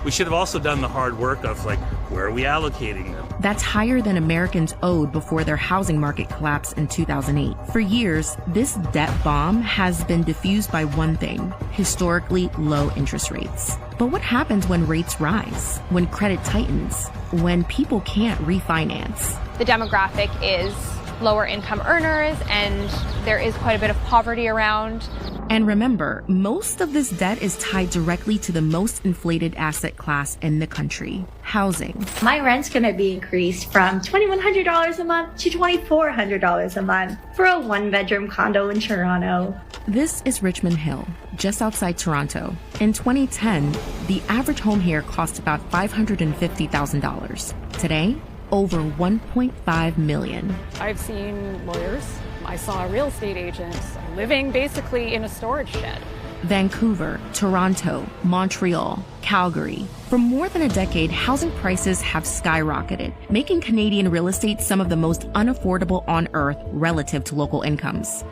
we should have also done the hard work of like, where are we allocating them? That's higher than Americans owed before their housing market collapsed in 2008. For years, this debt bomb has been diffused by one thing: historically low interest rates. But what happens when rates rise, when credit tightens, when people can't refinance? The demographic is lower income earners, and there is quite a bit of poverty around. And remember, most of this debt is tied directly to the most inflated asset class in the country: housing. My rent's gonna be increased from $2,100 a month to $2,400 a month for a 1-bedroom condo in Toronto. This is Richmond Hill, just outside Toronto. In 2010, the average home here cost about $550,000. Today, over $1.5 million. I've seen lawyers. I saw a real estate agent living basically in a storage shed. Vancouver, Toronto, Montreal, Calgary. For more than a decade, housing prices have skyrocketed, making Canadian real estate some of the most unaffordable on earth relative to local incomes.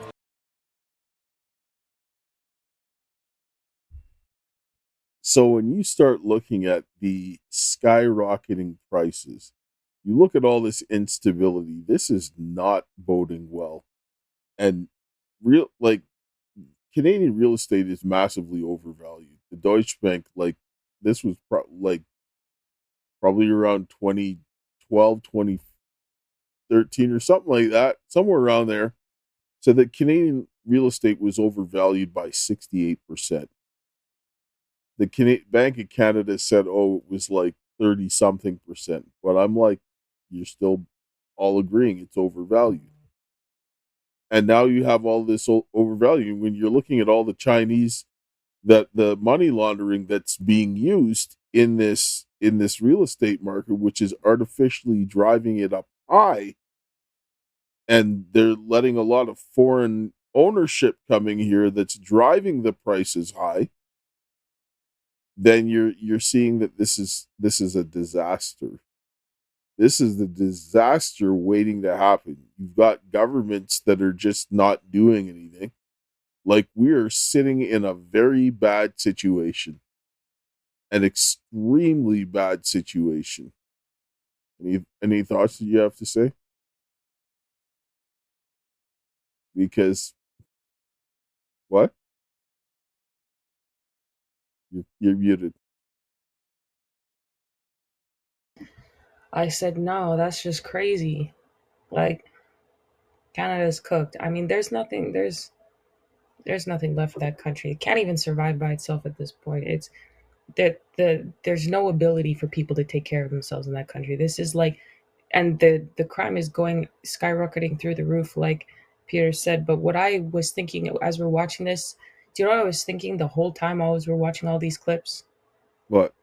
So when you start looking at the skyrocketing prices, you look at all this instability, this is not boding well. And Canadian real estate is massively overvalued. The Deutsche Bank, this was probably around 2012, 2013 or something like that, somewhere around there, said that Canadian real estate was overvalued by 68%. The Bank of Canada said, it was like 30 something percent. But I'm like, you're still all agreeing it's overvalued. And now you have all this overvaluing when you're looking at all the Chinese, that the money laundering that's being used in this real estate market, which is artificially driving it up high. And they're letting a lot of foreign ownership coming here that's driving the prices high. Then you're seeing that this is a disaster. This is the disaster waiting to happen. You've got governments that are just not doing anything. Like, we are sitting in a very bad situation. An extremely bad situation. Any thoughts that you have to say? Because what? You're muted. I said, no, that's just crazy. Like, Canada's cooked. I mean, there's nothing left for that country. It can't even survive by itself at this point. It's that there's no ability for people to take care of themselves in that country. This is like, and the crime is skyrocketing through the roof, like Peter said. But what I was thinking as we're watching this, do you know what I was thinking the whole time we're watching all these clips? What?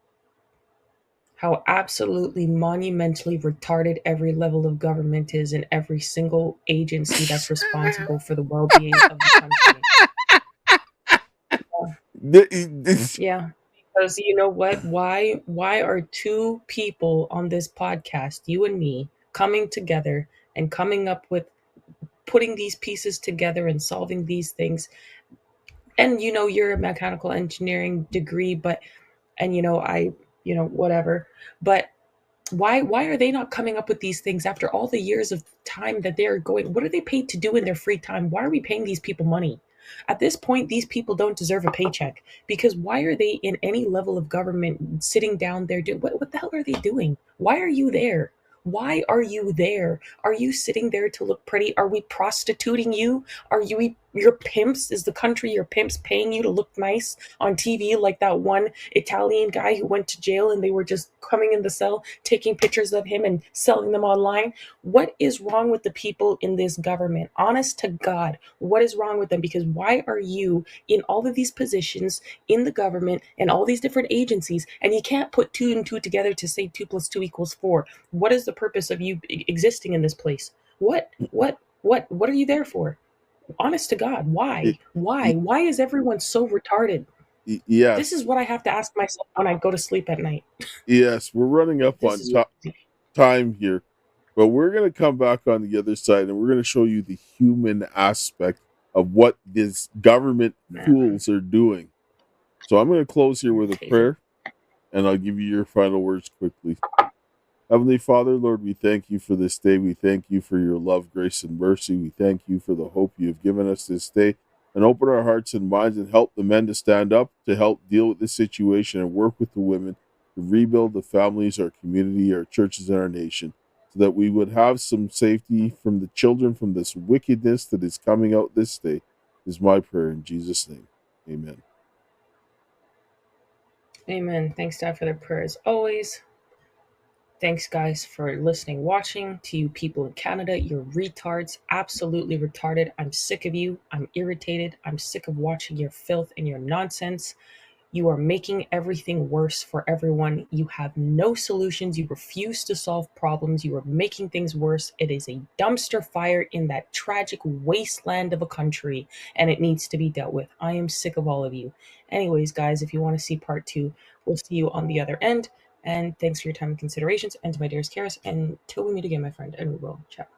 How absolutely monumentally retarded every level of government is, and every single agency that's responsible for the well-being of the country. Yeah. Because you know what? Why are 2 people on this podcast, you and me, coming together and coming up with putting these pieces together and solving these things? And you're a mechanical engineering degree, whatever. But why are they not coming up with these things after all the years of time that they're going? What are they paid to do in their free time? Why are we paying these people money? At this point, these people don't deserve a paycheck, because why are they in any level of government sitting down there doing what the hell are they doing? Why are you there? Why are you there? Are you sitting there to look pretty? Are we prostituting you? Are you your pimps? Is the country your pimps paying you to look nice on TV like that one Italian guy who went to jail and they were just coming in the cell, taking pictures of him and selling them online? What is wrong with the people in this government? Honest to God, what is wrong with them? Because why are you in all of these positions in the government and all these different agencies, and you can't put 2 and 2 together to say 2 + 2 = 4? What is the purpose of you existing in this place? What are you there for? Honest to God, why? Why is everyone so retarded? Yes. This is what I have to ask myself when I go to sleep at night. Yes, we're running up on time here, but we're going to come back on the other side and we're going to show you the human aspect of what these government fools are doing. So I'm going to close here with a prayer, and I'll give you your final words quickly. Heavenly Father, Lord, we thank you for this day. We thank you for your love, grace, and mercy. We thank you for the hope you have given us this day, and open our hearts and minds and help the men to stand up to help deal with this situation and work with the women to rebuild the families, our community, our churches, and our nation, so that we would have some safety from the children from this wickedness that is coming out this day, is my prayer in Jesus' name. Amen. Amen. Thanks, Dad, for the prayers always. Thanks, guys, for listening, watching. To you people in Canada, you're retards, absolutely retarded. I'm sick of you. I'm irritated. I'm sick of watching your filth and your nonsense. You are making everything worse for everyone. You have no solutions. You refuse to solve problems. You are making things worse. It is a dumpster fire in that tragic wasteland of a country, and it needs to be dealt with. I am sick of all of you. Anyways, guys, if you want to see part 2, we'll see you on the other end. And thanks for your time and considerations. And to my dearest Karis, until we meet again, my friend, and we will chat.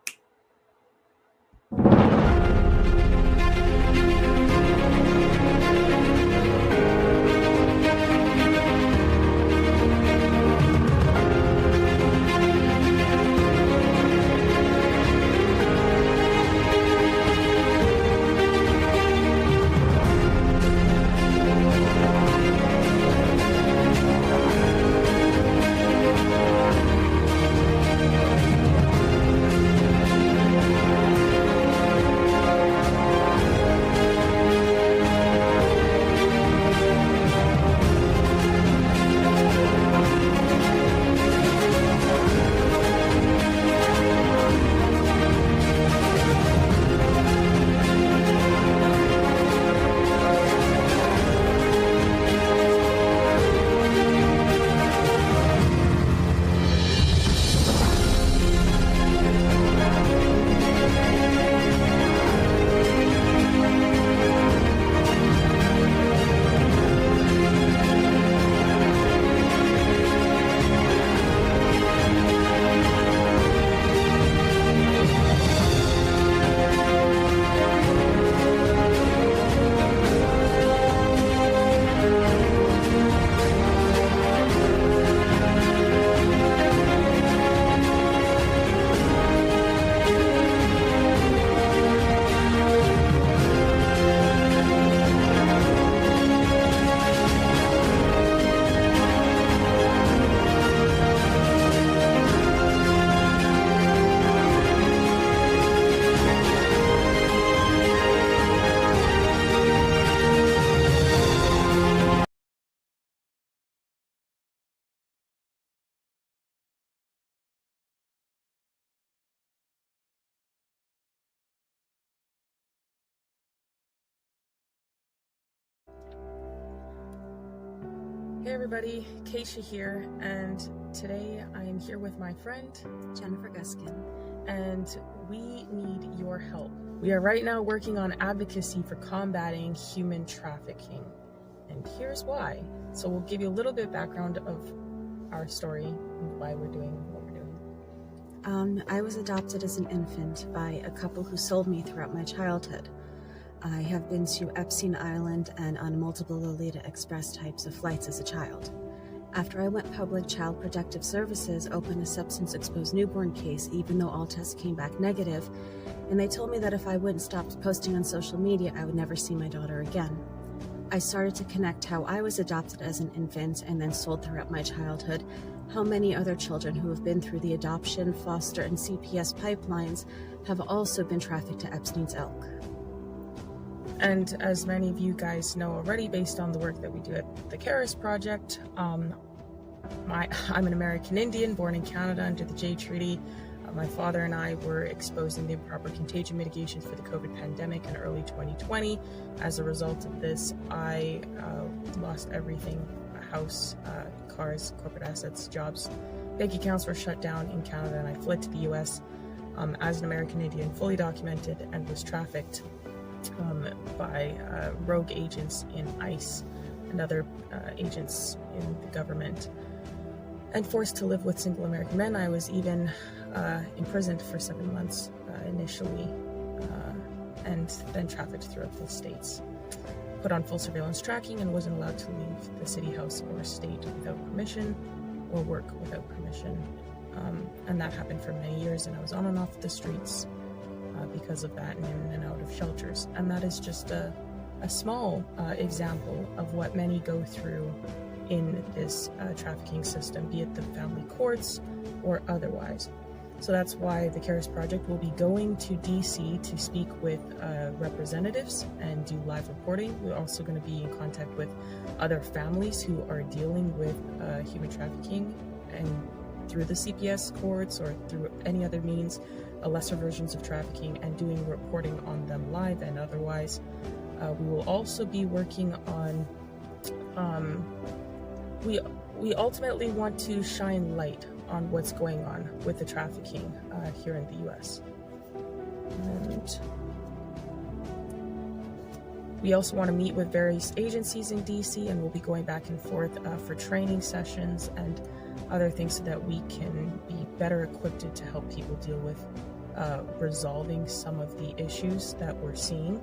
Hey everybody, Keisha here, and today I am here with my friend Jennifer Guskin, and we need your help. We are right now working on advocacy for combating human trafficking, and here's why. So we'll give you a little bit of background of our story and why we're doing what we're doing. I was adopted as an infant by a couple who sold me throughout my childhood. I have been to Epstein Island and on multiple Lolita Express types of flights as a child. After I went public, Child Protective Services opened a substance-exposed newborn case, even though all tests came back negative, and they told me that if I wouldn't stop posting on social media, I would never see my daughter again. I started to connect how I was adopted as an infant and then sold throughout my childhood, how many other children who have been through the adoption, foster, and CPS pipelines have also been trafficked to Epstein's Elk. And as many of you guys know already, based on the work that we do at the Caris Project, I'm an American Indian born in Canada under the Jay Treaty. My father and I were exposed in the improper contagion mitigation for the COVID pandemic in early 2020. As a result of this, I lost everything: a house, cars, corporate assets, jobs. Bank accounts were shut down in Canada, and I fled to the US as an American Indian, fully documented, and was trafficked by rogue agents in ICE and other agents in the government, and forced to live with single American men. I was even imprisoned for 7 months initially, and then trafficked throughout the states. Put on full surveillance tracking and wasn't allowed to leave the city, house, or state without permission, or work without permission. And that happened for many years, and I was on and off the streets because of that, and in and out of shelters. And that is just a small example of what many go through in this trafficking system, be it the family courts or otherwise. So that's why the Caris Project will be going to DC to speak with representatives and do live reporting. We're also going to be in contact with other families who are dealing with human trafficking, and through the CPS courts or through any other means, lesser versions of trafficking, and doing reporting on them live and otherwise. We will also be working on we ultimately want to shine light on what's going on with the trafficking here in the US. And we also want to meet with various agencies in DC, and we'll be going back and forth for training sessions and other things so that we can be better equipped to help people deal with resolving some of the issues that we're seeing.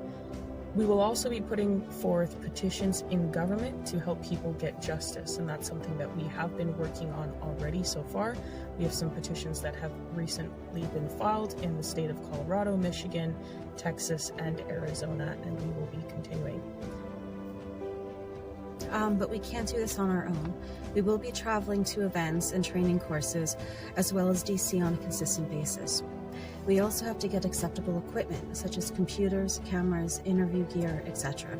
We will also be putting forth petitions in government to help people get justice, and that's something that we have been working on already so far. We have some petitions that have recently been filed in the state of Colorado, Michigan, Texas, and Arizona, and we will be continuing. But we can't do this on our own. We will be traveling to events and training courses, as well as DC on a consistent basis. We also have to get acceptable equipment, such as computers, cameras, interview gear, etc.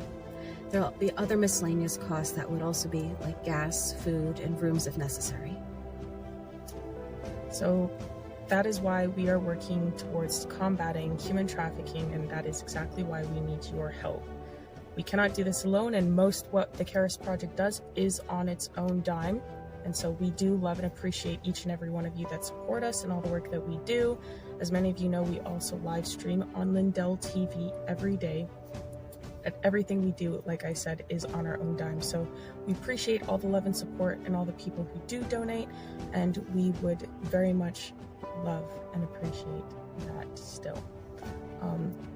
There will be other miscellaneous costs that would also be like gas, food, and rooms if necessary. So that is why we are working towards combating human trafficking, and that is exactly why we need your help. We cannot do this alone, and most what the Caris Project does is on its own dime. And so we do love and appreciate each and every one of you that support us and all the work that we do. As many of you know, we also live stream on Lindell TV every day. And everything we do, like I said, is on our own dime. So we appreciate all the love and support and all the people who do donate. And we would very much love and appreciate that still.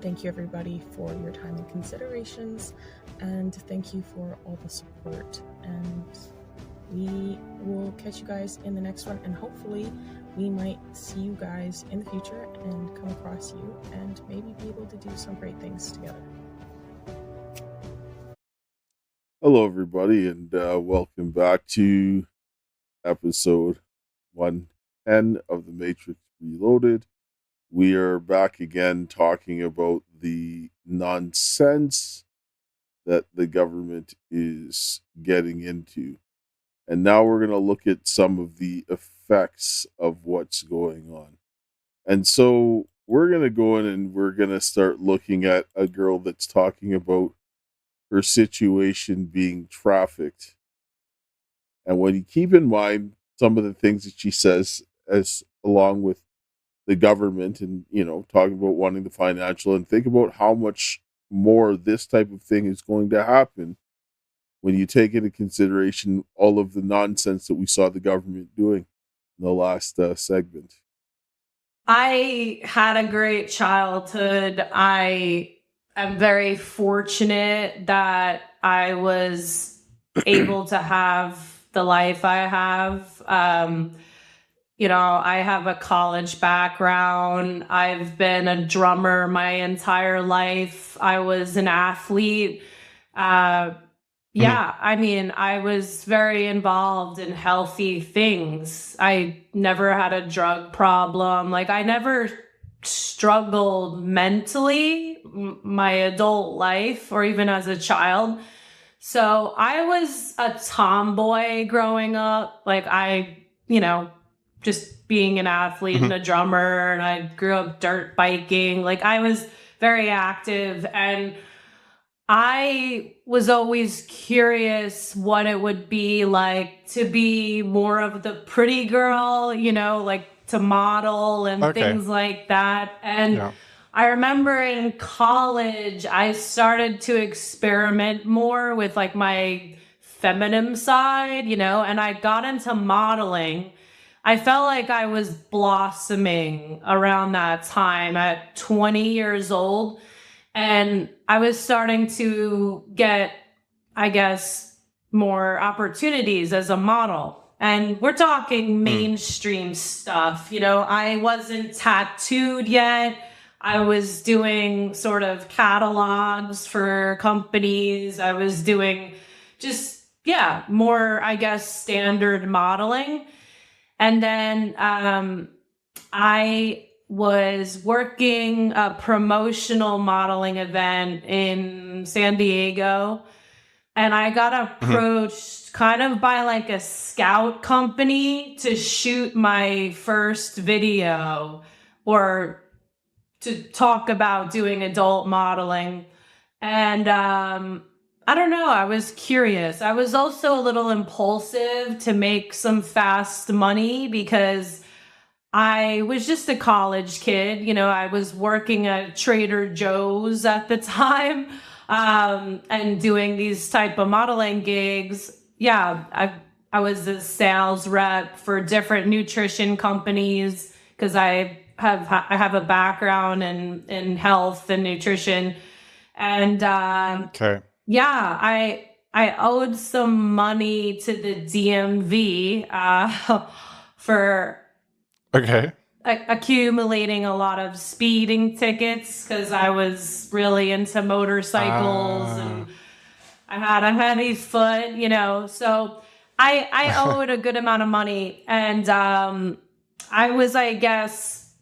Thank you everybody for your time and considerations. And thank you for all the support. And we will catch you guys in the next one, and hopefully we might see you guys in the future and come across you and maybe be able to do some great things together. Hello, everybody, and welcome back to episode 110 of The Matrix Reloaded. We are back again talking about the nonsense that the government is getting into. And now we're going to look at some of the effects of what's going on. And so we're going to go in and we're going to start looking at a girl that's talking about her situation being trafficked. And when you keep in mind some of the things that she says, as along with the government and, talking about wanting the financial, and think about how much more this type of thing is going to happen when you take into consideration all of the nonsense that we saw the government doing in the last segment. I had a great childhood. I am very fortunate that I was able to have the life I have. You know, I have a college background. I've been a drummer my entire life. I was an athlete. Yeah, I mean, I was very involved in healthy things. I never had a drug problem. Like, I never struggled mentally my adult life or even as a child. So I was a tomboy growing up. Like, you know, just being an athlete and a drummer, and I grew up dirt biking. Like, I was very active, and I was always curious what it would be like to be more of the pretty girl, you know, like to model and things like that. And I remember in college, I started to experiment more with like my feminine side, you know, and I got into modeling. I felt like I was blossoming around that time at 20 years old. And I was starting to get, I guess, more opportunities as a model. And we're talking mainstream stuff. You know, I wasn't tattooed yet. I was doing sort of catalogs for companies. I was doing just, more, I guess, standard modeling. And then I was working a promotional modeling event in San Diego, and I got approached kind of by like a scout company to shoot my first video or to talk about doing adult modeling. And I don't know, I was curious. I was also a little impulsive to make some fast money because I was just a college kid. You know, I was working at Trader Joe's at the time, and doing these type of modeling gigs. Yeah, I was a sales rep for different nutrition companies because I have a background in health and nutrition. And yeah, I owed some money to the DMV for accumulating a lot of speeding tickets because I was really into motorcycles and I had a heavy foot, you know. So I owed a good amount of money, and I was, I guess,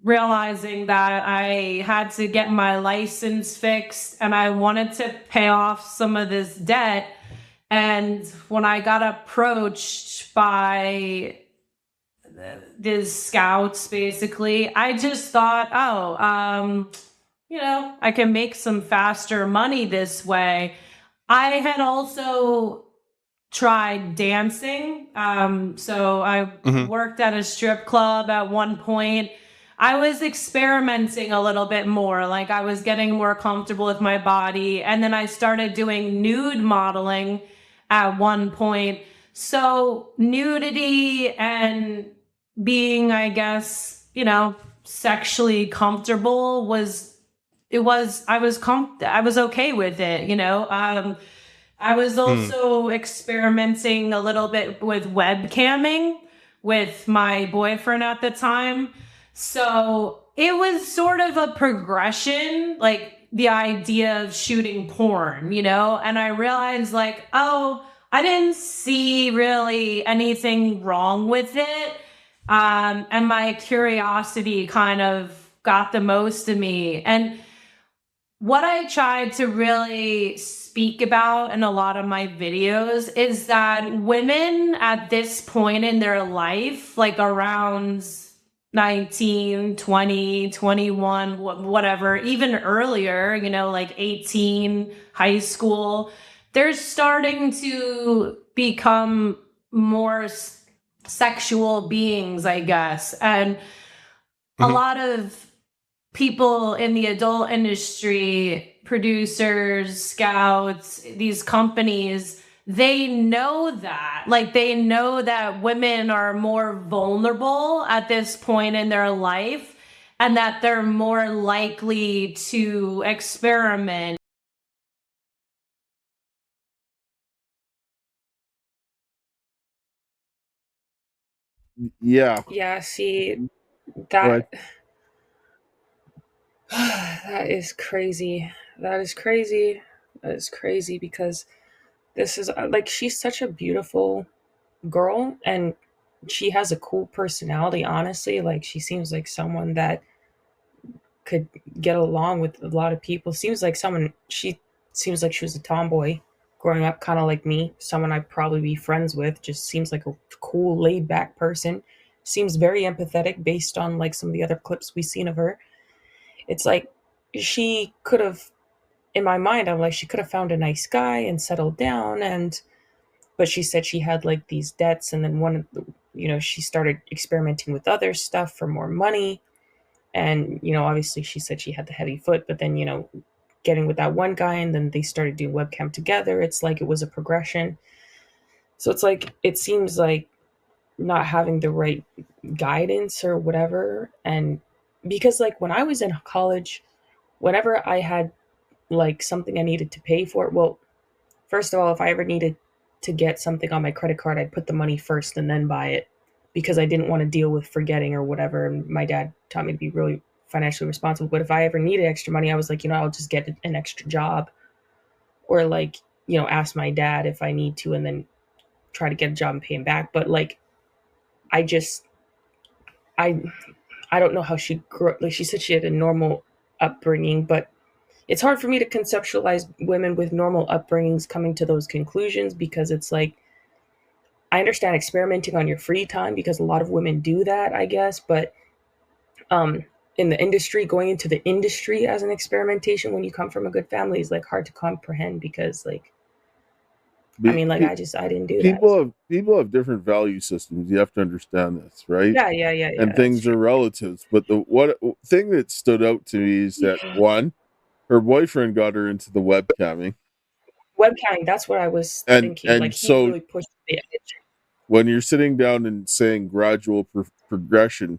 realizing that I had to get my license fixed and I wanted to pay off some of this debt. And when I got approached by these scouts, basically, I just thought, you know, I can make some faster money this way. I had also tried dancing. So I worked at a strip club at one point. I was experimenting a little bit more, like I was getting more comfortable with my body. And then I started doing nude modeling at one point. So nudity and being, I guess, you know, sexually comfortable I was okay with it, you know. I was also experimenting a little bit with webcamming with my boyfriend at the time. So it was sort of a progression, like the idea of shooting porn, you know? And I realized like, I didn't see really anything wrong with it. And my curiosity kind of got the most of me. And what I tried to really speak about in a lot of my videos is that women at this point in their life, like around 19, 20, 21, whatever, even earlier, you know, like 18, high school, they're starting to become more sexual beings, I guess. And a lot of people in the adult industry, producers, scouts, these companies, they know that. Like, they know that women are more vulnerable at this point in their life and that they're more likely to experiment Yeah. Yeah, see, But that is crazy. That is crazy. That is crazy because this is like she's such a beautiful girl and she has a cool personality, honestly. Like she seems like someone that could get along with a lot of people. She seems like she was a tomboy growing up, kind of like me, someone I'd probably be friends with. Just seems like a cool, laid back person. Seems very empathetic based on like some of the other clips we've seen of her. It's like she could have, in my mind, I'm like, she could have found a nice guy and settled down. But she said she had like these debts. And then she started experimenting with other stuff for more money. And, obviously she said she had the heavy foot, but then, getting with that one guy and then they started doing webcam together. It's like it was a progression. So it's like, it seems like not having the right guidance or whatever. And because like when I was in college, whenever I had like something I needed to pay for, well, first of all, if I ever needed to get something on my credit card, I'd put the money first and then buy it because I didn't want to deal with forgetting or whatever. And my dad taught me to be really financially responsible. But if I ever needed extra money, I was like, I'll just get an extra job or like, ask my dad if I need to and then try to get a job and pay him back. But like, I just, I, I don't know how she grew up. Like she said she had a normal upbringing, but it's hard for me to conceptualize women with normal upbringings coming to those conclusions because it's like, I understand experimenting on your free time because a lot of women do that, I guess, but in the industry, going into the industry as an experimentation when you come from a good family is like hard to comprehend because like, I didn't do that. People have different value systems. You have to understand this, right? Yeah. And things are relatives. But the thing that stood out to me is that one, her boyfriend got her into the webcamming. Webcamming, that's what I was thinking. And like he so really pushed the edge. When you're sitting down and saying gradual progression,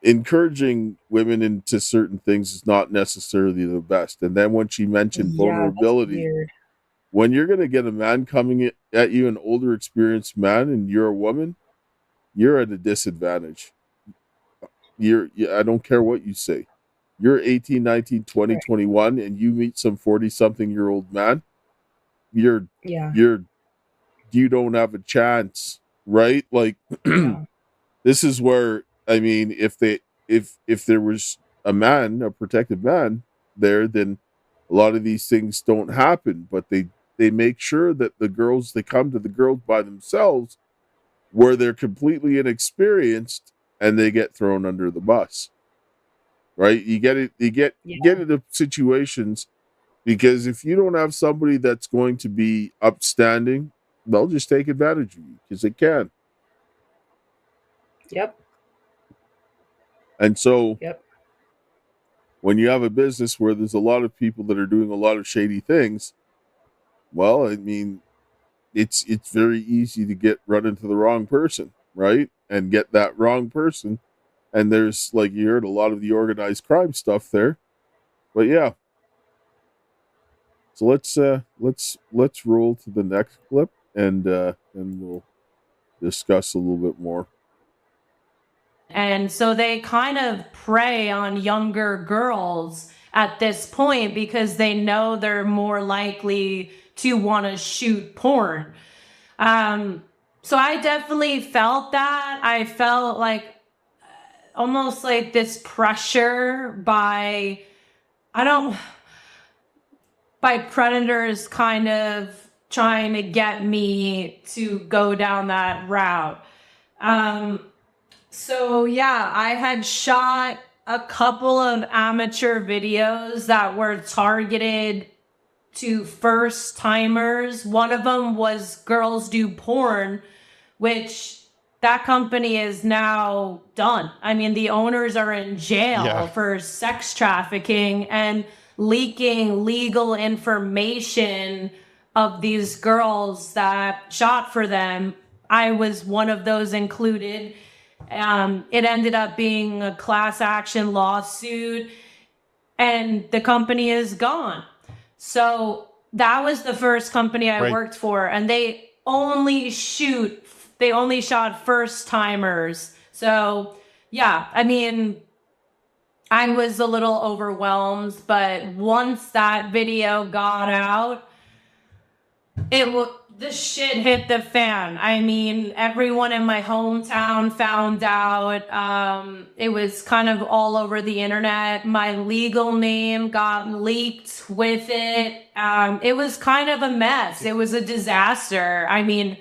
encouraging women into certain things is not necessarily the best. And then when she mentioned vulnerability, when you're going to get a man coming at you, an older, experienced man, and you're a woman, you're at a disadvantage. I don't care what you say. You're 18, 19, 20, 21, and you meet some 40-something-year-old man, you don't have a chance, right? Like, this is where, I mean, if there was a protected man there, then a lot of these things don't happen. But they make sure that they come to the girls by themselves where they're completely inexperienced and they get thrown under the bus. Right? You get into situations because if you don't have somebody that's going to be upstanding, they'll just take advantage of you because they can. Yep. And so when you have a business where there's a lot of people that are doing a lot of shady things, well, I mean, it's very easy to get run into the wrong person, right? And get that wrong person. And there's, like you heard, a lot of the organized crime stuff there. But yeah. So let's roll to the next clip and we'll discuss a little bit more. And so they kind of prey on younger girls at this point because they know they're more likely to want to shoot porn. So I definitely felt that. I felt like almost like this pressure by predators kind of trying to get me to go down that route. So yeah, I had shot a couple of amateur videos that were targeted to first timers. One of them was Girls Do Porn, which that company is now done. I mean, the owners are in jail for sex trafficking and leaking legal information of these girls that shot for them. I was one of those included. It ended up being a class action lawsuit and the company is gone. So that was the first company I worked for, and they only shoot they only shot first timers. So yeah, I mean, I was a little overwhelmed, but once that video got out, the shit hit the fan. I mean, everyone in my hometown found out. It was kind of all over the internet. My legal name got leaked with it. It was kind of a mess. It was a disaster. I mean,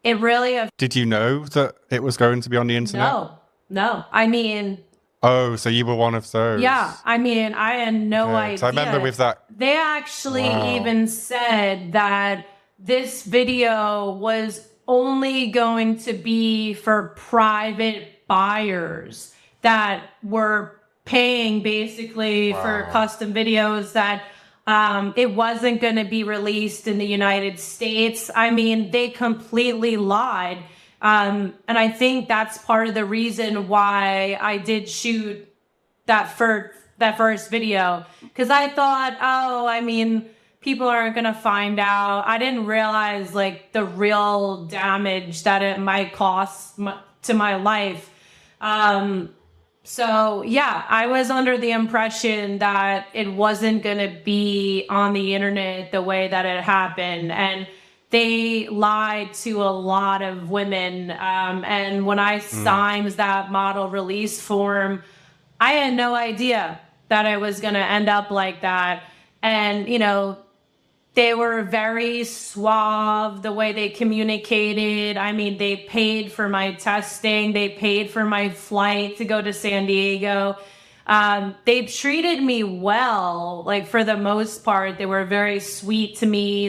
it really... Did you know that it was going to be on the internet? No. I mean... Oh, so you were one of those. Yeah, I mean, I had no idea. So I remember with that... They actually even said that this video was only going to be for private buyers that were paying basically for custom videos, that it wasn't going to be released in the United States. I mean, they completely lied. And I think that's part of the reason why I did shoot that first video, because I thought, oh, I mean, people aren't going to find out. I didn't realize like the real damage that it might cost to my life. So yeah, I was under the impression that it wasn't going to be on the internet the way that it happened. And they lied to a lot of women. And when I signed that model release form, I had no idea that it was going to end up like that. And, you know, they were very suave the way they communicated. I mean, they paid for my testing. They paid for my flight to go to San Diego. They treated me well, like for the most part. They were very sweet to me.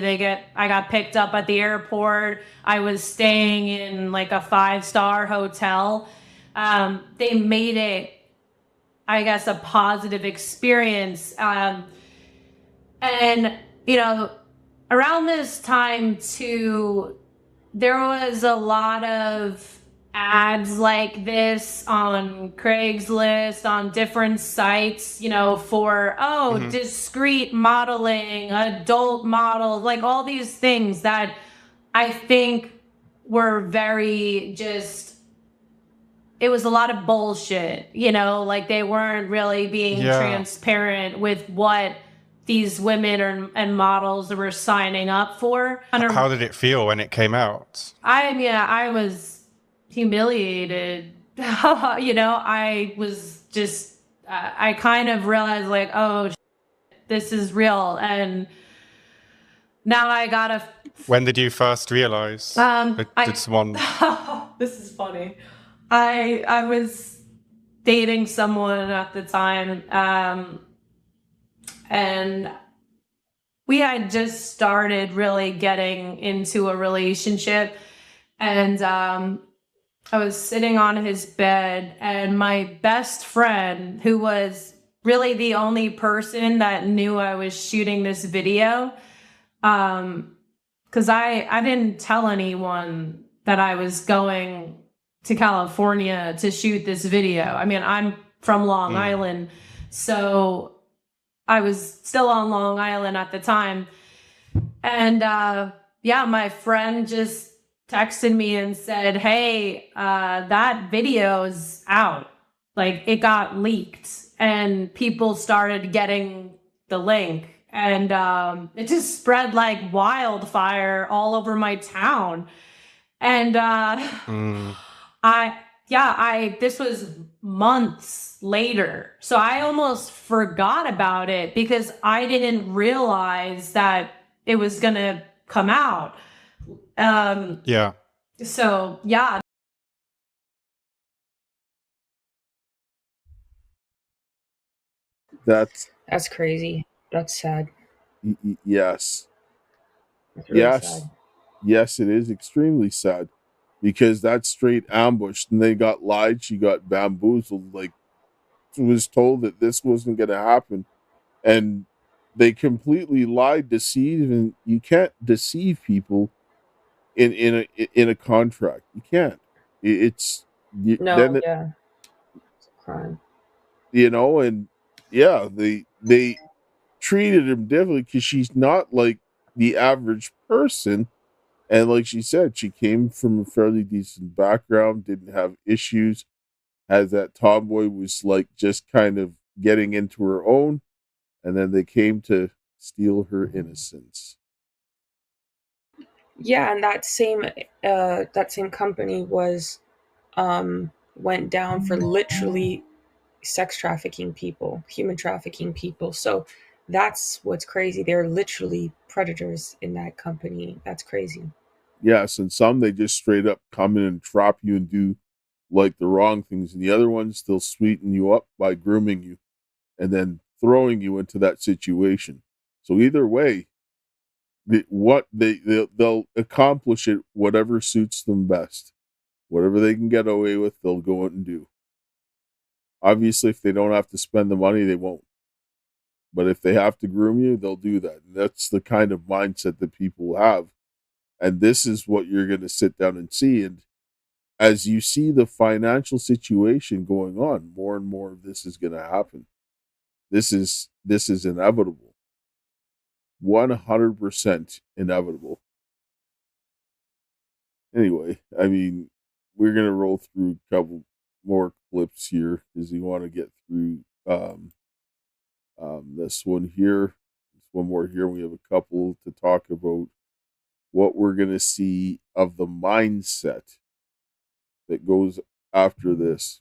I got picked up at the airport. I was staying in like a 5-star hotel. They made it, I guess, a positive experience. And, you know, around this time too, there was a lot of ads like this on Craigslist, on different sites, you know, for, discreet modeling, adult models, like all these things that I think were very it was a lot of bullshit, you know, like they weren't really being transparent with what these women and models were signing up for. How did it feel when it came out? I was humiliated. You know, I was just, I kind of realized like, oh, this is real. And now I gotta... When did you first realize? Did someone... This is funny. I was dating someone at the time, and we had just started really getting into a relationship, and I was sitting on his bed, and my best friend, who was really the only person that knew I was shooting this video, because I didn't tell anyone that I was going to California to shoot this video. I mean, I'm from Long Island, so I was still on Long Island at the time. And my friend just texted me and said, hey, that video's out. Like, it got leaked, and people started getting the link. And it just spread like wildfire all over my town. And this was months later. So I almost forgot about it because I didn't realize that it was going to come out. So, yeah. That's crazy. That's sad. Yes. That's really sad. Yes, it is extremely sad. Because that's straight ambushed, and they got lied. She got bamboozled. Like, was told that this wasn't going to happen, and they completely lied, deceived. And you can't deceive people in a contract. You can't. It's a crime. You know, and they treated him differently because she's not like the average person. And like she said, she came from a fairly decent background, didn't have issues, as that tomboy was like just kind of getting into her own, and then they came to steal her innocence. Yeah, and that same company was went down for literally sex trafficking people, human trafficking people. So that's what's crazy. They're literally predators in that company. That's crazy. Yes, and some they just straight up come in and trap you and do like the wrong things, and the other ones they'll sweeten you up by grooming you and then throwing you into that situation. So either way, they'll accomplish it whatever suits them best. Whatever they can get away with, they'll go out and do. Obviously, if they don't have to spend the money, they won't. But if they have to groom you, they'll do that. And that's the kind of mindset that people have. And this is what you're going to sit down and see. And as you see the financial situation going on, more and more of this is going to happen. This is inevitable. 100% inevitable. Anyway, I mean, we're going to roll through a couple more clips here because we want to get through this one here. There's one more here. We have a couple to talk about what we're going to see of the mindset that goes after this.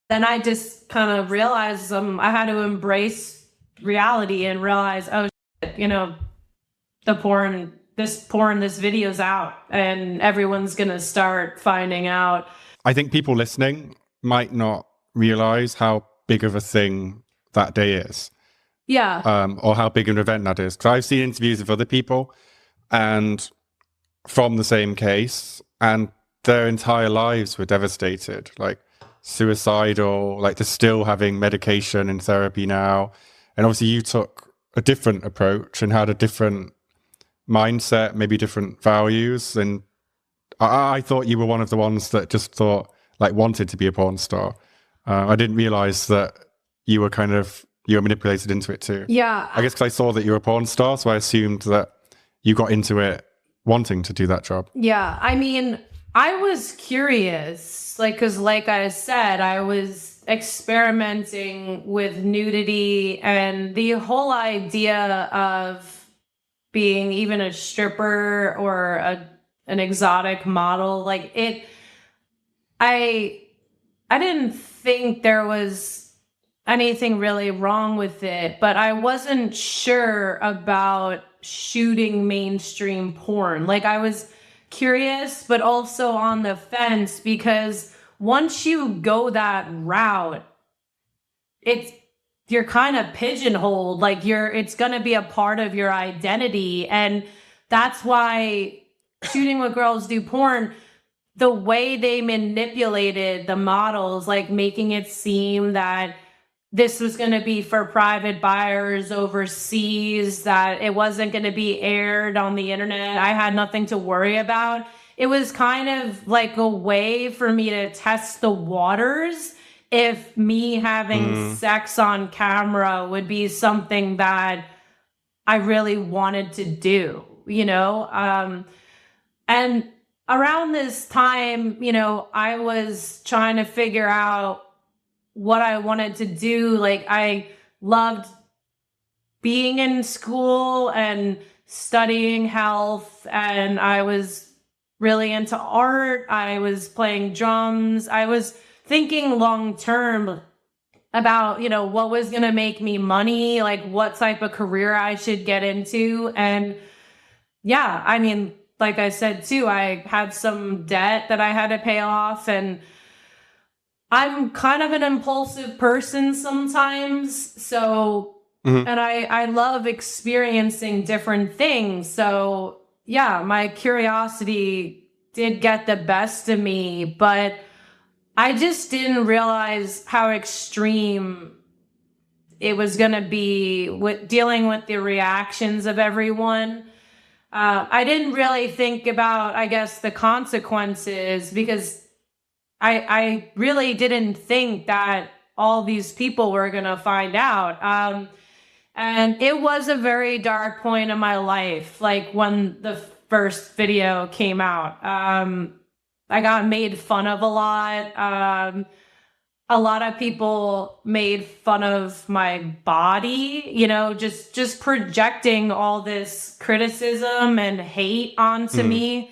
Then I just kind of realized I had to embrace reality and realize, oh, shit, you know, this video's out and everyone's going to start finding out. I think people listening might not realize how big of a thing that day is. Yeah. Or how big an event that is. Because I've seen interviews of other people and from the same case, and their entire lives were devastated, like suicidal, like they're still having medication and therapy now. And obviously you took a different approach and had a different mindset, maybe different values. And I thought you were one of the ones that just thought, like, wanted to be a porn star. I didn't realize that you were manipulated into it too. Yeah. I guess because I saw that you were a porn star, so I assumed that you got into it wanting to do that job. Yeah. I mean, I was curious, because like I said, I was experimenting with nudity, and the whole idea of being even a stripper or an exotic model, I didn't think there was anything really wrong with it, but I wasn't sure about shooting mainstream porn. I was curious, but also on the fence, because once you go that route, you're kind of pigeonholed. It's going to be a part of your identity. And that's why Shooting What Girls Do Porn, the way they manipulated the models, making it seem that this was going to be for private buyers overseas, that it wasn't going to be aired on the internet. I had nothing to worry about. It was kind of like a way for me to test the waters if me having sex on camera would be something that I really wanted to do, and around this time, I was trying to figure out what I wanted to do. I loved being in school and studying health, and I was really into art. I was playing drums. I was thinking long term about, what was going to make me money, what type of career I should get into. And yeah, I mean, like I said too, I had some debt that I had to pay off, and I'm kind of an impulsive person sometimes. So, and I love experiencing different things. So yeah, my curiosity did get the best of me, but I just didn't realize how extreme it was going to be with dealing with the reactions of everyone. I didn't really think about, I guess, the consequences, because I really didn't think that all these people were going to find out. And it was a very dark point in my life, like when the first video came out. I got made fun of a lot. A lot of people made fun of my body, just projecting all this criticism and hate onto me.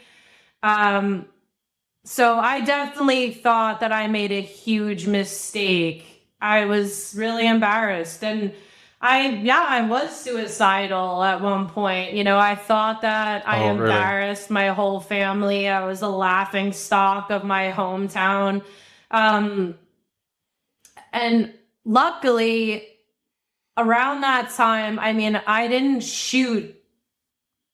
So I definitely thought that I made a huge mistake. I was really embarrassed, and I was suicidal at one point. I thought that I Oh, really? embarrassed my whole family. I was a laughing stock of my hometown. And luckily, around that time, I didn't shoot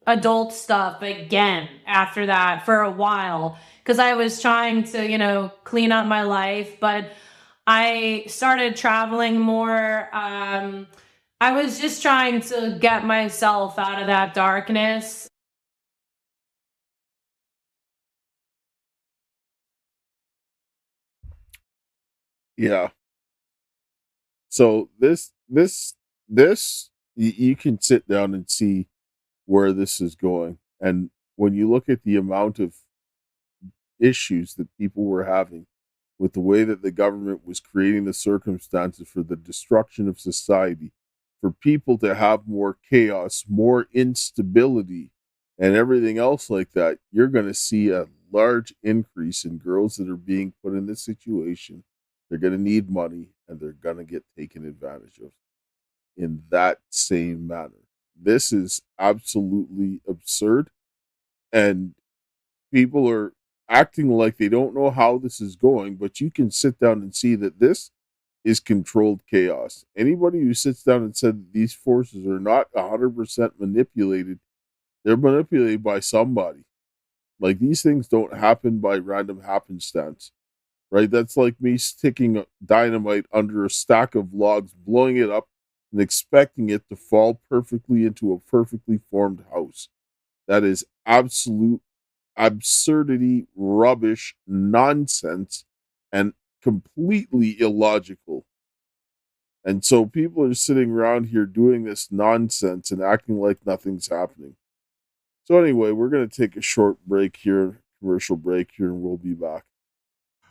adult stuff again after that for a while because I was trying to, clean up my life. But I started traveling more. I was just trying to get myself out of that darkness. Yeah. So you can sit down and see where this is going. And when you look at the amount of issues that people were having with the way that the government was creating the circumstances for the destruction of society, for people to have more chaos, more instability, and everything else like that, you're going to see a large increase in girls that are being put in this situation. They're going to need money and they're going to get taken advantage of in that same manner. This is absolutely absurd. And people are acting like they don't know how this is going, but you can sit down and see that this is controlled chaos. Anybody who sits down and said that these forces are not 100% manipulated, they're manipulated by somebody. Like, these things don't happen by random happenstance, right? That's like me sticking dynamite under a stack of logs, blowing it up, and expecting it to fall perfectly into a perfectly formed house. That is absolute absurdity, rubbish, nonsense, and completely illogical. And so people are sitting around here doing this nonsense and acting like nothing's happening. So anyway, we're going to take a short break here, commercial break here, and we'll be back.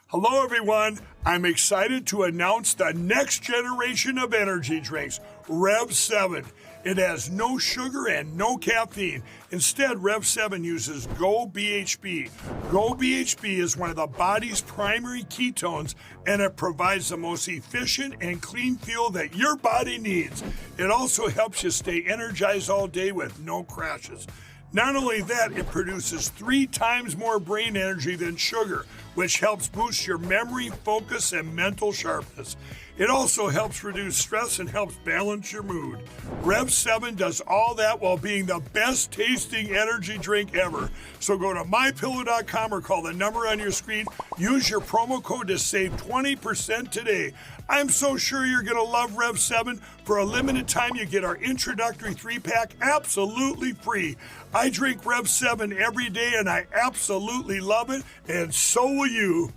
Hello, everyone. I'm excited to announce the next generation of energy drinks, Rev 7. It has no sugar and no caffeine. Instead, Rev 7 uses Go BHB. Go BHB is one of the body's primary ketones, and it provides the most efficient and clean fuel that your body needs. It also helps you stay energized all day with no crashes. Not only that, it produces 3 times more brain energy than sugar, which helps boost your memory, focus, and mental sharpness. It also helps reduce stress and helps balance your mood. Rev 7 does all that while being the best tasting energy drink ever. So go to mypillow.com or call the number on your screen. Use your promo code to save 20% today. I'm so sure you're going to love Rev 7. For a limited time, you get our introductory 3-pack absolutely free. I drink Rev 7 every day and I absolutely love it, and so will you.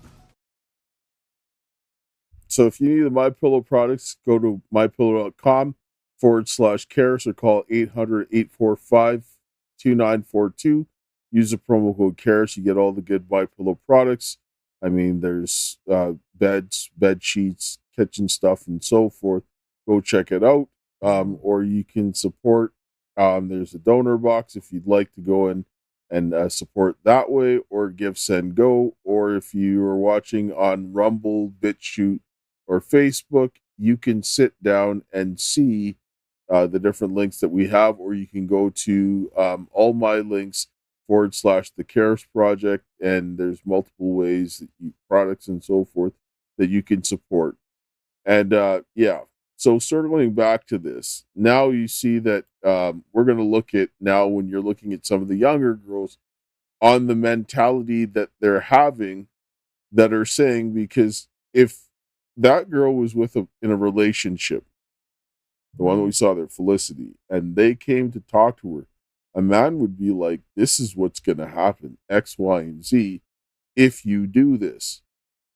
So if you need the MyPillow products, go to mypillow.com/Karis or call 800-845-2942. Use the promo code Karis. You get all the good MyPillow products. I mean, there's beds, bed sheets, kitchen stuff, and so forth. Go check it out. Or you can support. There's a donor box if you'd like to go in and support that way, or give, send, go. Or if you are watching on Rumble, BitChute, or Facebook, you can sit down and see the different links that we have, or you can go to all my links /the Karis Project, and there's multiple ways that you products and so forth that you can support. And so circling back to this, now you see that we're going to look at now when you're looking at some of the younger girls on the mentality that they're having, that are saying, because if that girl was in a relationship, the one we saw there, Felicity, and they came to talk to her, a man would be like, this is what's going to happen, X, Y, and Z, if you do this,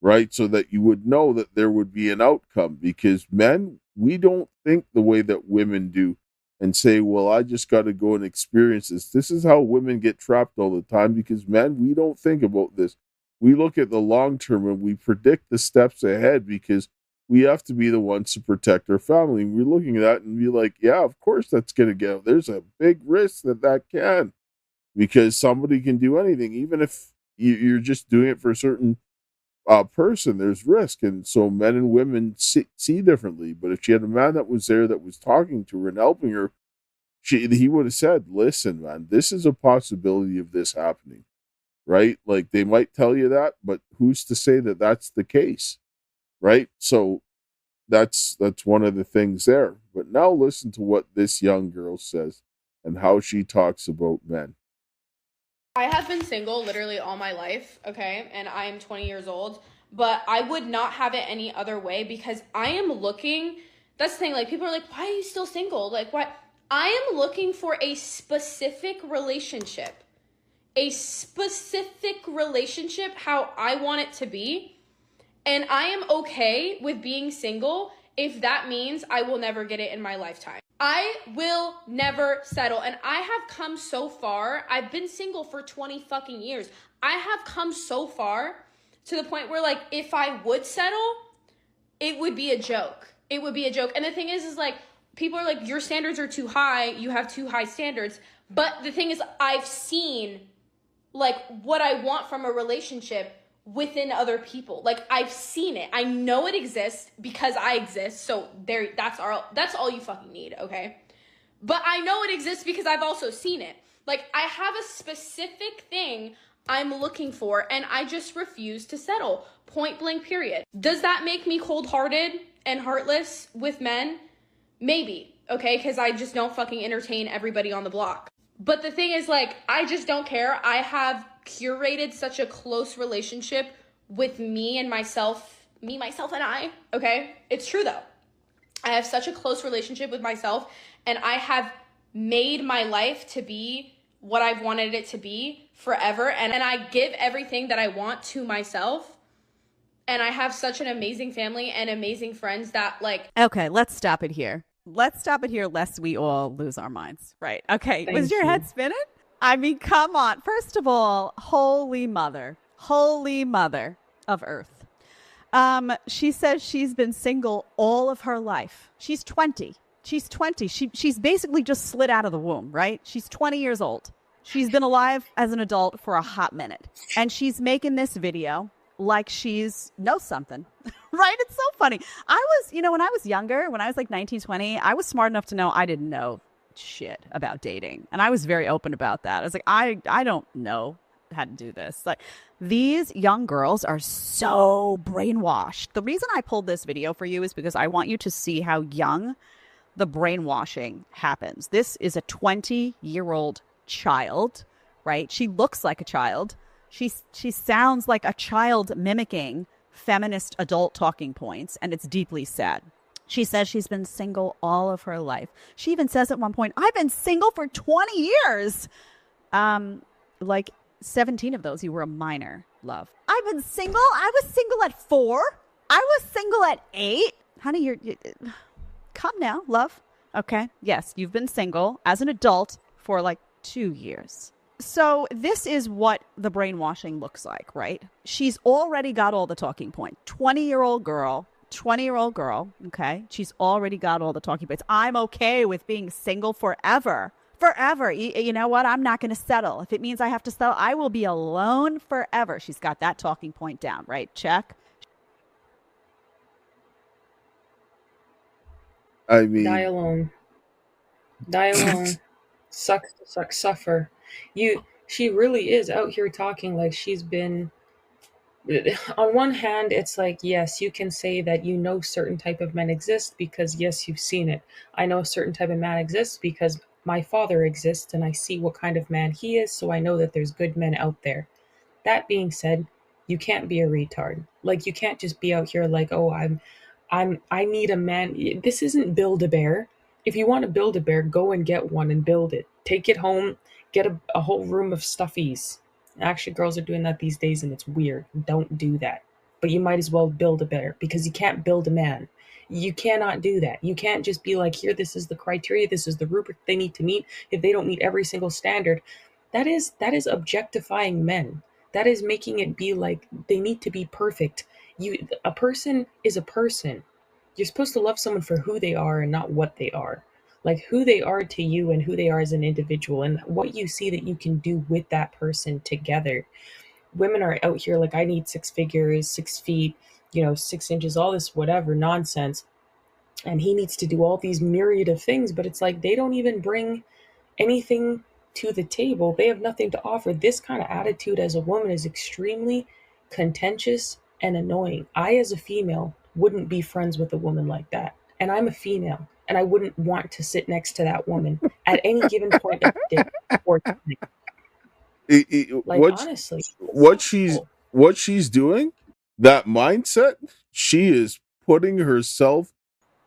right? So that you would know that there would be an outcome, because men we don't think the way that women do and say, well, I just got to go and experience this. This is how women get trapped all the time, because men, we don't think about this. We look at the long term and we predict the steps ahead, because we have to be the ones to protect our family. We're looking at that and be like, yeah, of course that's going to get, there's a big risk that can, because somebody can do anything. Even if you're just doing it for a certain person, there's risk. And so men and women see differently. But if she had a man that was there that was talking to her and helping her, he would have said, listen, man, this is a possibility of this happening, right? Like, they might tell you that, but who's to say that that's the case, right? So that's one of the things there. But now listen to what this young girl says and how she talks about men. I have been single literally all my life, okay? And I am 20 years old, but I would not have it any other way, because I am looking, that's the thing, like, people are like, why are you still single? Like, why? I am looking for a specific relationship. A specific relationship, how I want it to be. And I am okay with being single if that means I will never get it in my lifetime. I will never settle. And I have come so far. I've been single for 20 fucking years. I have come so far to the point where, like, if I would settle, it would be a joke. It would be a joke. And the thing is like, people are like, your standards are too high. You have too high standards. But the thing is, I've seen, like, what I want from a relationship within other people. Like, I've seen it. I know it exists because I exist. So there, that's all you fucking need, okay? But I know it exists because I've also seen it. Like, I have a specific thing I'm looking for, and I just refuse to settle. Point blank, period. Does that make me cold-hearted and heartless with men? Maybe, okay? Because I just don't fucking entertain everybody on the block. But the thing is, like, I just don't care. I have curated such a close relationship with me, myself, and I, okay? It's true, though. I have such a close relationship with myself, and I have made my life to be what I've wanted it to be forever, and I give everything that I want to myself, and I have such an amazing family and amazing friends that, like... Okay, let's stop it here. Lest we all lose our minds. Right. Okay. Was your head spinning? I mean, come on. First of all, holy mother of earth. She says she's been single all of her life. She's 20. She's basically just slid out of the womb, right? She's 20 years old. She's been alive as an adult for a hot minute. And she's making this video like she's knows something, right? It's so funny. I was, when I was younger, when I was like 19, 20, I was smart enough to know I didn't know shit about dating. And I was very open about that. I was like, I don't know how to do this. Like, these young girls are so brainwashed. The reason I pulled this video for you is because I want you to see how young the brainwashing happens. This is a 20-year-old child, right? She looks like a child. She sounds like a child mimicking feminist adult talking points, and it's deeply sad. She says she's been single all of her life. She even says at one point, I've been single for 20 years. Like 17 of those, you were a minor, love. I've been single. I was single at 4. I was single at 8. Honey, you're come now, love. Okay. Yes, you've been single as an adult for like 2 years. So this is what the brainwashing looks like, right? She's already got all the talking points. 20-year-old girl, okay? She's already got all the talking points. I'm okay with being single forever. Forever. You know what? I'm not going to settle. If it means I have to settle, I will be alone forever. She's got that talking point down, right? Check. I mean... Die alone. Suck, suffer. She really is out here talking like she's been... On one hand, it's like, yes, you can say that you know certain type of men exist because, yes, you've seen it. I know a certain type of man exists because my father exists and I see what kind of man he is, so I know that there's good men out there. That being said, you can't be a retard. Like, you can't just be out here like, oh, I need a man. This isn't Build-A-Bear. If you want to build a bear, go and get one and build it. Take it home, get a whole room of stuffies. Actually, girls are doing that these days and it's weird. Don't do that. but you might as well build a bear, because you can't build a man. You cannot do that. You can't just be like, here, this is the criteria, this is the rubric they need to meet. If they don't meet every single standard, that is objectifying men. That is making it be like they need to be perfect. A person is a person. You're supposed to love someone for who they are and not what they are. Like who they are to you and who they are as an individual and what you see that you can do with that person together. Women are out here like, I need 6 figures, 6 feet, 6 inches, all this whatever nonsense. And he needs to do all these myriad of things, but it's like they don't even bring anything to the table. They have nothing to offer. This kind of attitude as a woman is extremely contentious and annoying. I, as a female, wouldn't be friends with a woman like that. And I'm a female, and I wouldn't want to sit next to that woman at any given point of the day or time. Honestly, what she's doing, that mindset, she is putting herself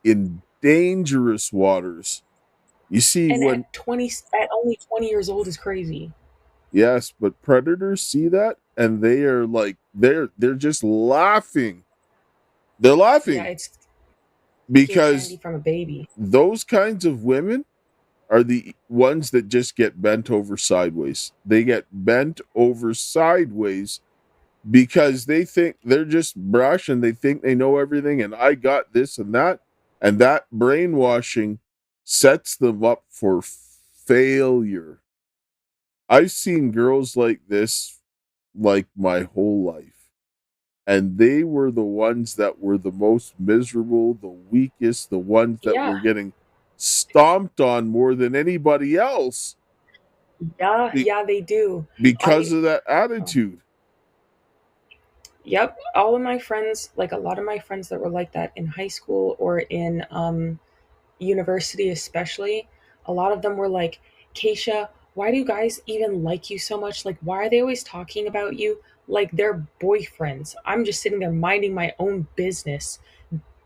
in dangerous waters. You see, and at only 20 years old is crazy. Yes, but predators see that and they are like they're just laughing. They're laughing. Yeah, it's because from a baby. Those kinds of women are the ones that just get bent over sideways. They get bent over sideways because they think they're just brash and they think they know everything and I got this and that brainwashing sets them up for failure. I've seen girls like this like my whole life. And they were the ones that were the most miserable, the weakest, the ones that were getting stomped on more than anybody else. Yeah, they do. Because of that attitude. Yep. All of my friends, like a lot of my friends that were like that in high school or in university especially, a lot of them were like, Keisha, why do you guys even like you so much? Like, why are they always talking about you like they're boyfriends? I'm just sitting there minding my own business.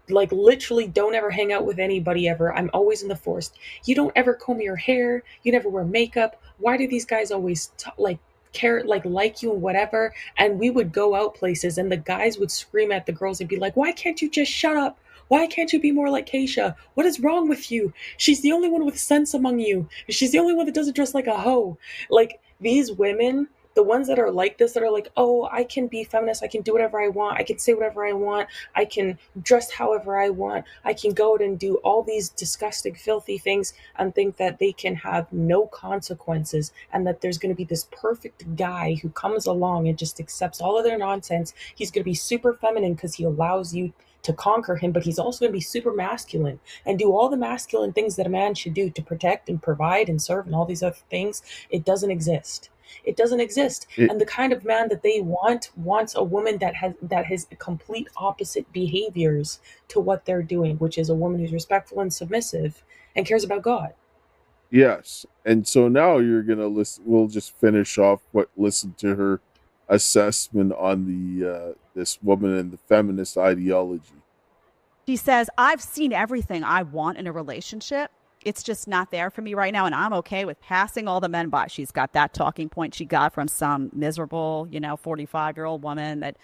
Like, literally don't ever hang out with anybody ever. I'm always in the forest. You don't ever comb your hair. You never wear makeup. Why do these guys always care, like you and whatever? And we would go out places and the guys would scream at the girls and be like, why can't you just shut up? Why can't you be more like Keisha? What is wrong with you? She's the only one with sense among you. She's the only one that doesn't dress like a hoe. Like, these women, the ones that are like this, that are like, oh, I can be feminist. I can do whatever I want. I can say whatever I want. I can dress however I want. I can go out and do all these disgusting, filthy things and think that they can have no consequences and that there's going to be this perfect guy who comes along and just accepts all of their nonsense. He's going to be super feminine because he allows you to conquer him, but he's also going to be super masculine and do all the masculine things that a man should do to protect and provide and serve and all these other things. It doesn't exist. It doesn't exist. And the kind of man that they wants a woman that has complete opposite behaviors to what they're doing, which is a woman who's respectful and submissive and cares about God. Yes. And so now you're going to listen. We'll just finish off listen to her assessment on the this woman and the feminist ideology. She says, I've seen everything I want in a relationship. It's just not there for me right now, and I'm okay with passing all the men by. She's got that talking point she got from some miserable, 45-year-old woman that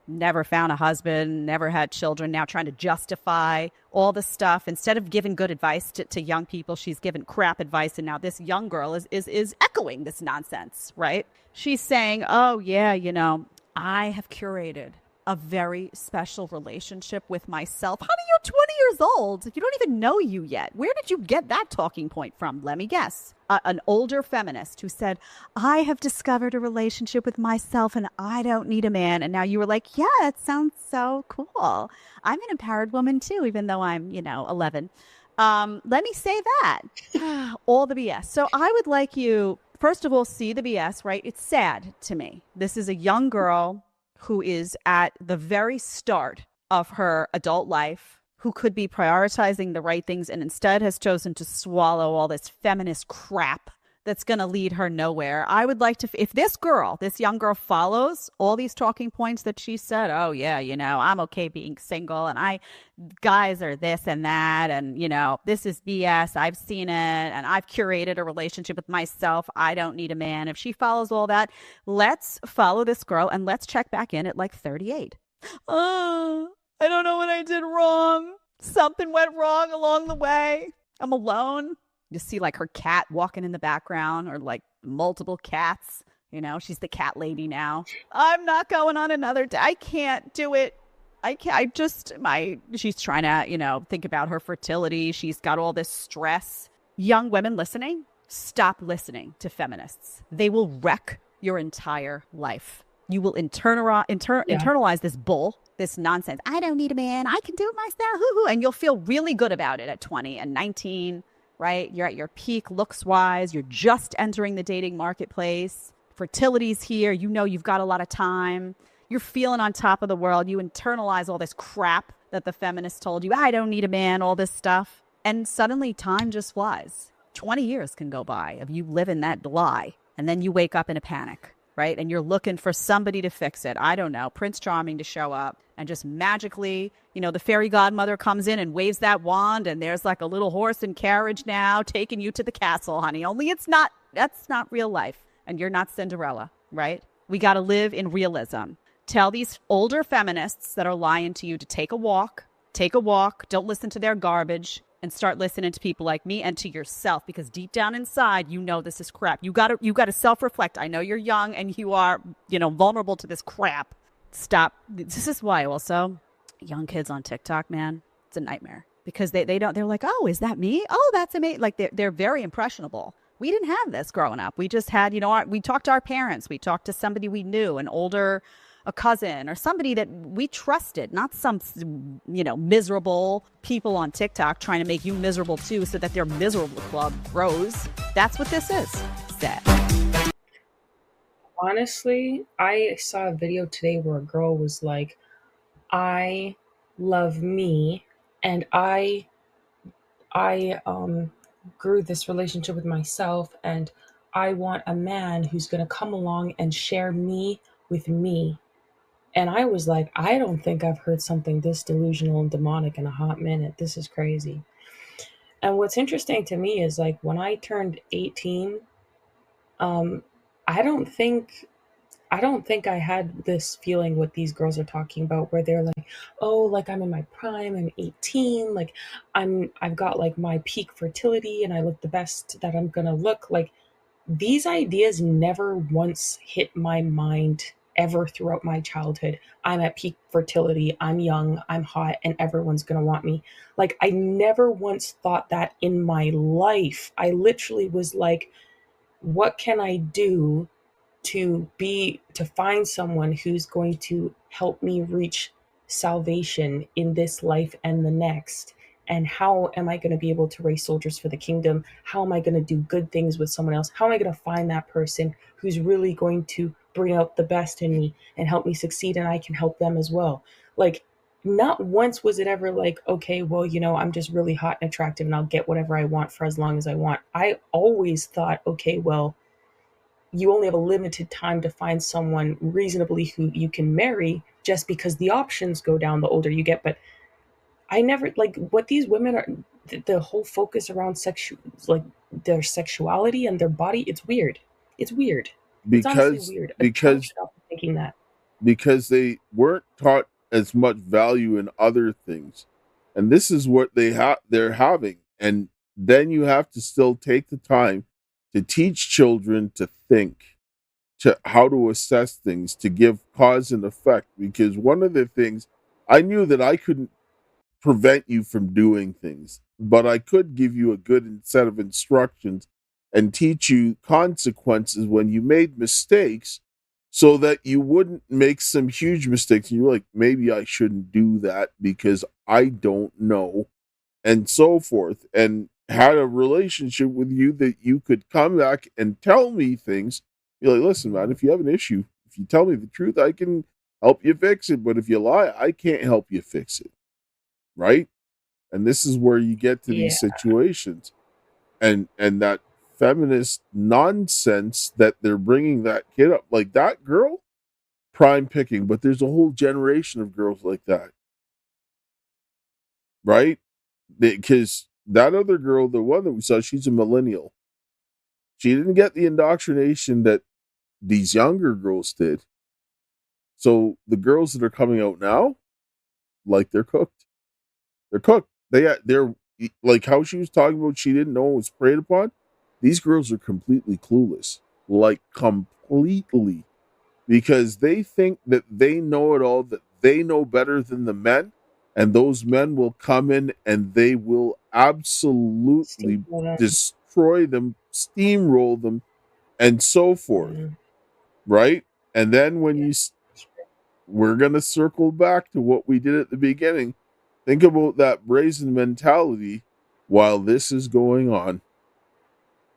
never found a husband, never had children, now trying to justify all the stuff. Instead of giving good advice to young people, she's given crap advice, and now this young girl is echoing this nonsense, right? She's saying, oh, yeah, I have curated a very special relationship with myself. Honey, you're 20 years old. You don't even know you yet. Where did you get that talking point from? Let me guess. An older feminist who said, I have discovered a relationship with myself and I don't need a man. And now you were like, yeah, it sounds so cool. I'm an empowered woman too, even though I'm, 11. Let me say that. All the BS. So I would like you, first of all, see the BS, right? It's sad to me. This is a young girl who is at the very start of her adult life, who could be prioritizing the right things and instead has chosen to swallow all this feminist crap that's going to lead her nowhere. I would like to, if this young girl follows all these talking points that she said, oh yeah, I'm okay being single and guys are this and that. And, this is BS. I've seen it and I've curated a relationship with myself. I don't need a man. If she follows all that, let's follow this girl and let's check back in at like 38. Oh, I don't know what I did wrong. Something went wrong along the way. I'm alone. You see like her cat walking in the background, or like multiple cats. You know, she's the cat lady now. I'm not going on another day. I can't do it. I can't. She's trying to, think about her fertility. She's got all this stress. Young women listening, stop listening to feminists. They will wreck your entire life. You will internalize this bull, this nonsense. I don't need a man. I can do it myself. Hoo-hoo. And you'll feel really good about it at 20 and 19, right? You're at your peak looks-wise. You're just entering the dating marketplace. Fertility's here. You've got a lot of time. You're feeling on top of the world. You internalize all this crap that the feminists told you. I don't need a man, all this stuff. And suddenly time just flies. 20 years can go by of you living that lie. And then you wake up in a panic. Right? And you're looking for somebody to fix it. I don't know, Prince Charming to show up and just magically, the fairy godmother comes in and waves that wand and there's like a little horse and carriage now taking you to the castle, honey. Only that's not real life. And you're not Cinderella, right? We got to live in realism. Tell these older feminists that are lying to you to take a walk. Don't listen to their garbage. And start listening to people like me and to yourself, because deep down inside, this is crap. You got to self-reflect. I know you're young and you are, vulnerable to this crap. Stop. This is why also young kids on TikTok, man, it's a nightmare, because they're like, oh, is that me? Oh, that's amazing. Like they're very impressionable. We didn't have this growing up. We just had, we talked to our parents. We talked to somebody we knew, a cousin or somebody that we trusted, not some, miserable people on TikTok trying to make you miserable too, so that their miserable club grows. That's what this is. Sad. Honestly, I saw a video today where a girl was like, I love me, and I grew this relationship with myself, and I want a man who's going to come along and share me with me. And I was like, I don't think I've heard something this delusional and demonic in a hot minute. This is crazy. And what's interesting to me is, like, when I turned 18, I don't think I had this feeling what these girls are talking about, where they're like, oh, like I'm in my prime, I'm 18, like I've got like my peak fertility and I look the best that I'm gonna look. Like, these ideas never once hit my mind ever throughout my childhood. I'm at peak fertility, I'm young, I'm hot, and everyone's gonna want me. Like, I never once thought that in my life. I literally was like, what can I do to find someone who's going to help me reach salvation in this life and the next? And how am I going to be able to raise soldiers for the kingdom? How am I going to do good things with someone else? How am I going to find that person who's really going to bring out the best in me and help me succeed, and I can help them as well? Like, not once was it ever like, okay, well, I'm just really hot and attractive and I'll get whatever I want for as long as I want. I always thought, okay, well, you only have a limited time to find someone reasonably who you can marry, just because the options go down the older you get. But I never, like, what these women are, the whole focus around like their sexuality and their body, it's weird. It's weird. It's honestly weird. Thinking that. Because they weren't taught as much value in other things. And this is what they're having. And then you have to still take the time to teach children to think, to how to assess things, to give cause and effect. Because one of the things, I knew that I couldn't prevent you from doing things, but I could give you a good set of instructions and teach you consequences when you made mistakes, so that you wouldn't make some huge mistakes. And you're like, maybe I shouldn't do that because I don't know, and so forth. And had a relationship with you that you could come back and tell me things. You're like, listen, man, if you have an issue, if you tell me the truth, I can help you fix it. But if you lie, I can't help you fix it. Right? And this is where you get to these situations. And that feminist nonsense that they're bringing that kid up. Like, that girl, prime picking. But there's a whole generation of girls like that. Right? Because that other girl, the one that we saw, she's a millennial. She didn't get the indoctrination that these younger girls did. So the girls that are coming out now, like they're cooked. They're cooked. They're like how she was talking about. She didn't know it was preyed upon. These girls are completely clueless, like completely, because they think that they know it all, that they know better than the men, and those men will come in and they will absolutely destroy them, steamroll them, and so forth. Right? And then when we're going to circle back to what we did at the beginning. Think about that brazen mentality while this is going on.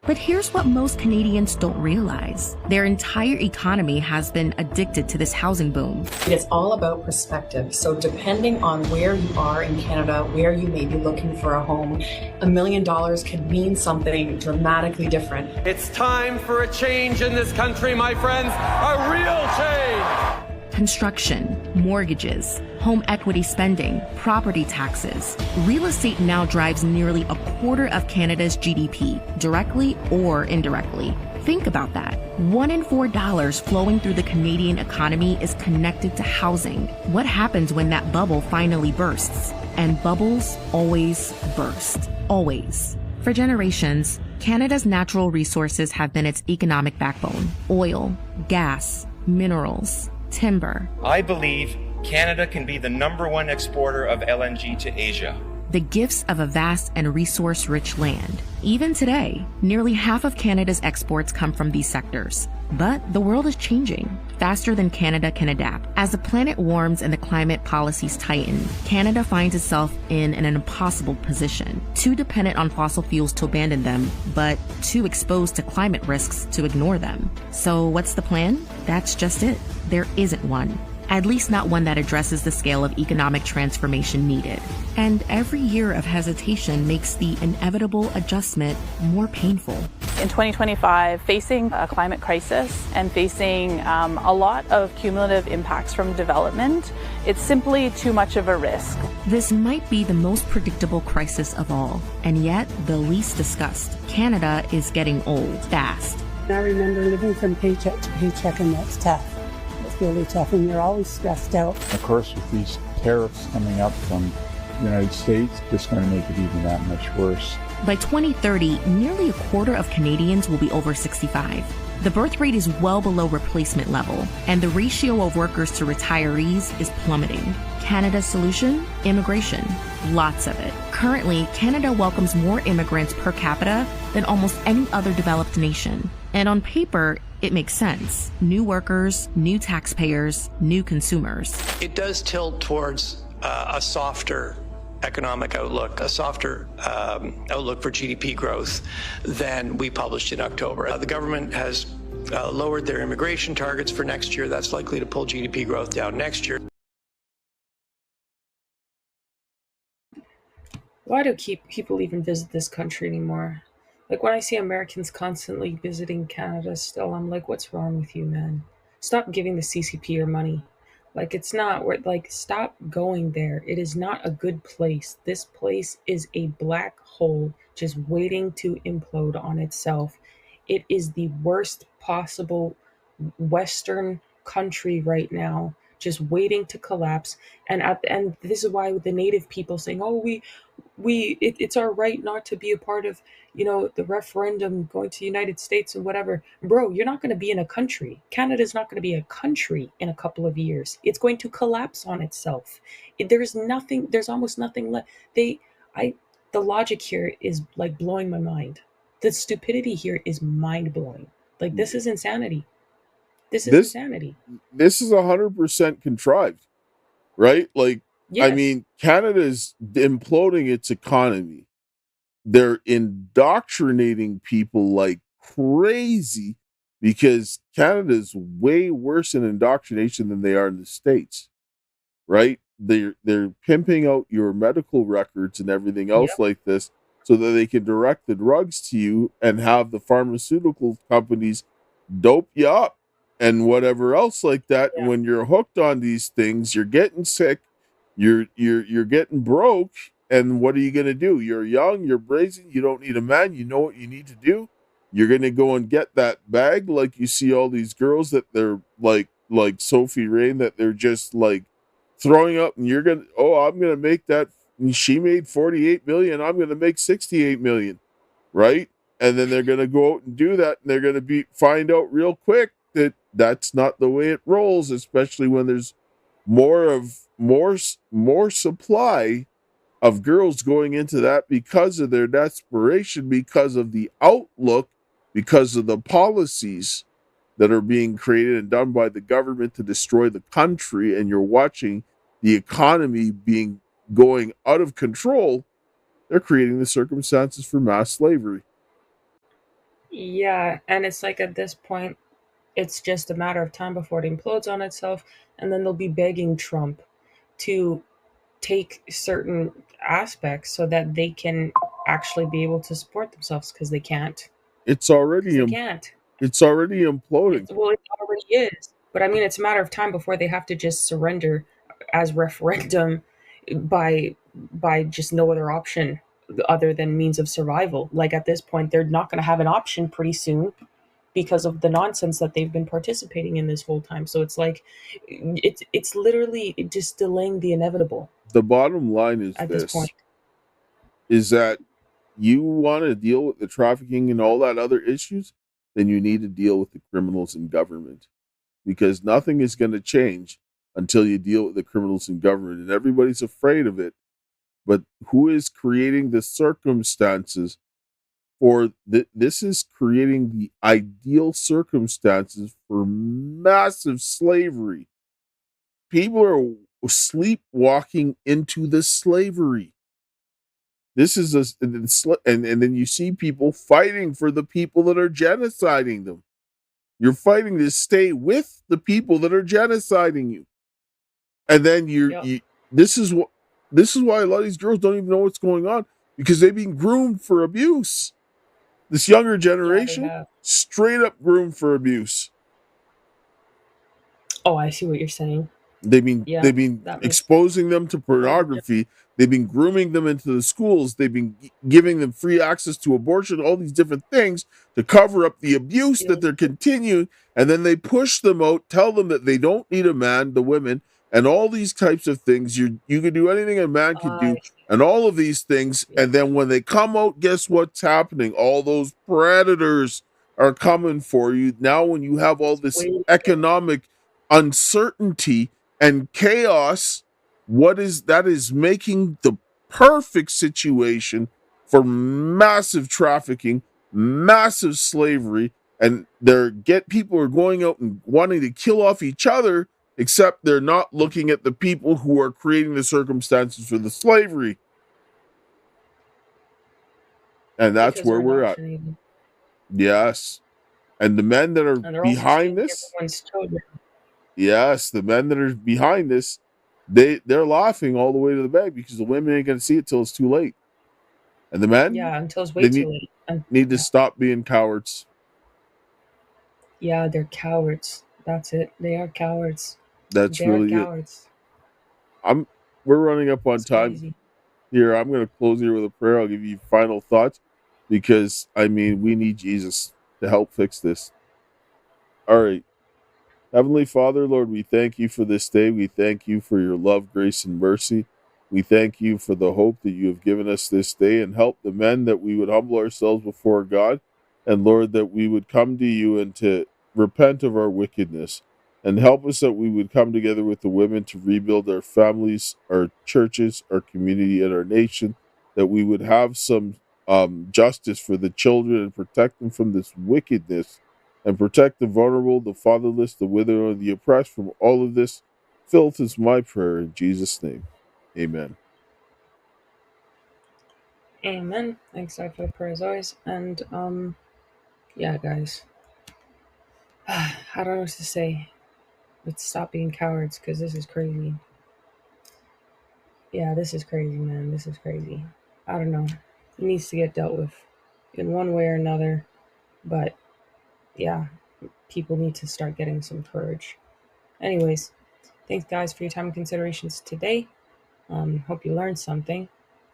But here's what most Canadians don't realize. Their entire economy has been addicted to this housing boom. It's all about perspective. So depending on where you are in Canada, where you may be looking for a home, $1 million can mean something dramatically different. It's time for a change in this country, my friends. A real change. Construction, mortgages, home equity spending, property taxes. Real estate now drives nearly a quarter of Canada's GDP, directly or indirectly. Think about that. $1 in $4 flowing through the Canadian economy is connected to housing. What happens when that bubble finally bursts? And bubbles always burst. Always. For generations, Canada's natural resources have been its economic backbone. Oil, gas, minerals, timber. I believe Canada can be the #1 exporter of LNG to Asia. The gifts of a vast and resource-rich land. Even today, nearly half of Canada's exports come from these sectors. But the world is changing faster than Canada can adapt. As the planet warms and the climate policies tighten, Canada finds itself in an impossible position. Too dependent on fossil fuels to abandon them, but too exposed to climate risks to ignore them. So what's the plan? That's just it. There isn't one. At least not one that addresses the scale of economic transformation needed. And every year of hesitation makes the inevitable adjustment more painful. In 2025, facing a climate crisis and facing a lot of cumulative impacts from development, it's simply too much of a risk. This might be the most predictable crisis of all, and yet the least discussed. Canada is getting old fast. I remember living from paycheck to paycheck, and that's tough. Really tough, and you're always stressed out. Of course, with these tariffs coming up from the United States, it's going to make it even that much worse. By 2030, nearly a quarter of Canadians will be over 65. The birth rate is well below replacement level, and the ratio of workers to retirees is plummeting. Canada's solution? Immigration. Lots of it. Currently, Canada welcomes more immigrants per capita than almost any other developed nation. And on paper, it makes sense. New workers, new taxpayers, new consumers. It does tilt towards a softer economic outlook, a softer outlook for GDP growth than we published in October. The government has lowered their immigration targets for next year. That's likely to pull GDP growth down next year. Why do people even visit this country anymore? Like, when I see Americans constantly visiting Canada still, I'm like, what's wrong with you, man? Stop giving the CCP your money. Like, it's not, stop going there. It is not a good place. This place is a black hole just waiting to implode on itself. It is the worst possible Western country right now, just waiting to collapse. And at the end, this is why the native people saying, oh, it's our right not to be a part of, the referendum, going to the United States and whatever. Bro, you're not going to be in a country. Canada's not going to be a country in a couple of years. It's going to collapse on itself. There's almost nothing left. The logic here is like blowing my mind. The stupidity here is mind blowing. Like, this is insanity. This is insanity. This is 100% contrived, right? Like, yes. I mean, Canada's imploding its economy. They're indoctrinating people like crazy because Canada's way worse in indoctrination than they are in the States, right? They're pimping out your medical records and everything else like this so that they can direct the drugs to you and have the pharmaceutical companies dope you up and whatever else like that. And when you're hooked on these things, you're getting sick, you're getting broke, and what are you going to do? You're young, you're brazen, you don't need a man, you know what you need to do. You're going to go and get that bag, like you see all these girls that they're like like Sophie Rain, that they're just like throwing up, and I'm gonna make that. She made 48 million. I'm gonna make 68 million, right? And then they're gonna go out and do that, and they're gonna find out real quick that that's not the way it rolls, especially when there's more supply of girls going into that because of their desperation, because of the outlook, because of the policies that are being created and done by the government to destroy the country. And you're watching the economy going out of control. They're creating the circumstances for mass slavery. Yeah, and it's like at this point, it's just a matter of time before it implodes on itself, and then they'll be begging Trump to take certain aspects so that they can actually be able to support themselves, because they can't. It's already They can't. It's already imploding. Well, it already is. But I mean, it's a matter of time before they have to just surrender as referendum by just no other option other than means of survival. Like at this point, they're not going to have an option pretty soon because of the nonsense that they've been participating in this whole time. So it's like it's literally just delaying the inevitable. The bottom line is at this point is that you want to deal with the trafficking and all that other issues, then you need to deal with the criminals in government, because nothing is going to change until you deal with the criminals in government, and everybody's afraid of it. But who is creating the circumstances for this is creating the ideal circumstances for massive slavery. People are sleepwalking into the slavery. This is and then you see people fighting for the people that are genociding them. You're fighting to stay with the people that are genociding you. And then this is why a lot of these girls don't even know what's going on, because they've been groomed for abuse. This younger generation, straight up groomed for abuse. Oh, I see what you're saying. They've been exposing them to pornography. They've been grooming them into the schools. They've been giving them free access to abortion, all these different things to cover up the abuse that they're continuing. And then they push them out, tell them that they don't need a man, the women, and all these types of things. You can do anything a man can do, and all of these things. And then when they come out, guess what's happening? All those predators are coming for you. Now, when you have all this economic uncertainty and chaos, that is making the perfect situation for massive trafficking, massive slavery, and people are going out and wanting to kill off each other, except they're not looking at the people who are creating the circumstances for the slavery. And that's where we're at. Yes. And the men that are behind this, yes, the men that are behind this, they're laughing all the way to the bank, because the women ain't going to see it till it's too late. And the men, until it's way too late. Need to stop being cowards. Yeah, they're cowards. That's it. They are cowards. That's really cowards. We're running up on time. Crazy. Here, I'm going to close here with a prayer. I'll give you final thoughts, because we need Jesus to help fix this. All right. Heavenly Father, Lord, we thank you for this day. We thank you for your love, grace, and mercy. We thank you for the hope that you have given us this day, and help the men that we would humble ourselves before God, and Lord, that we would come to you and to repent of our wickedness, and help us that we would come together with the women to rebuild our families, our churches, our community, and our nation, that we would have some justice for the children and protect them from this wickedness, and protect the vulnerable, the fatherless, the widow, and the oppressed from all of this filth is my prayer in Jesus' name. Amen. Amen. Thanks, God, for the prayer as always. And yeah, guys, I don't know what to say. Let's stop being cowards, because this is crazy. Yeah, this is crazy, man. This is crazy. I don't know. It needs to get dealt with in one way or another. But yeah, people need to start getting some courage. Anyways, thanks, guys, for your time and considerations today. Hope you learned something,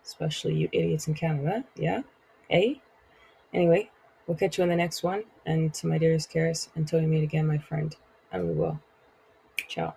especially you idiots in Canada. Yeah? Anyway, we'll catch you in the next one. And to my dearest Karis, until we meet again, my friend, and we will. Ciao.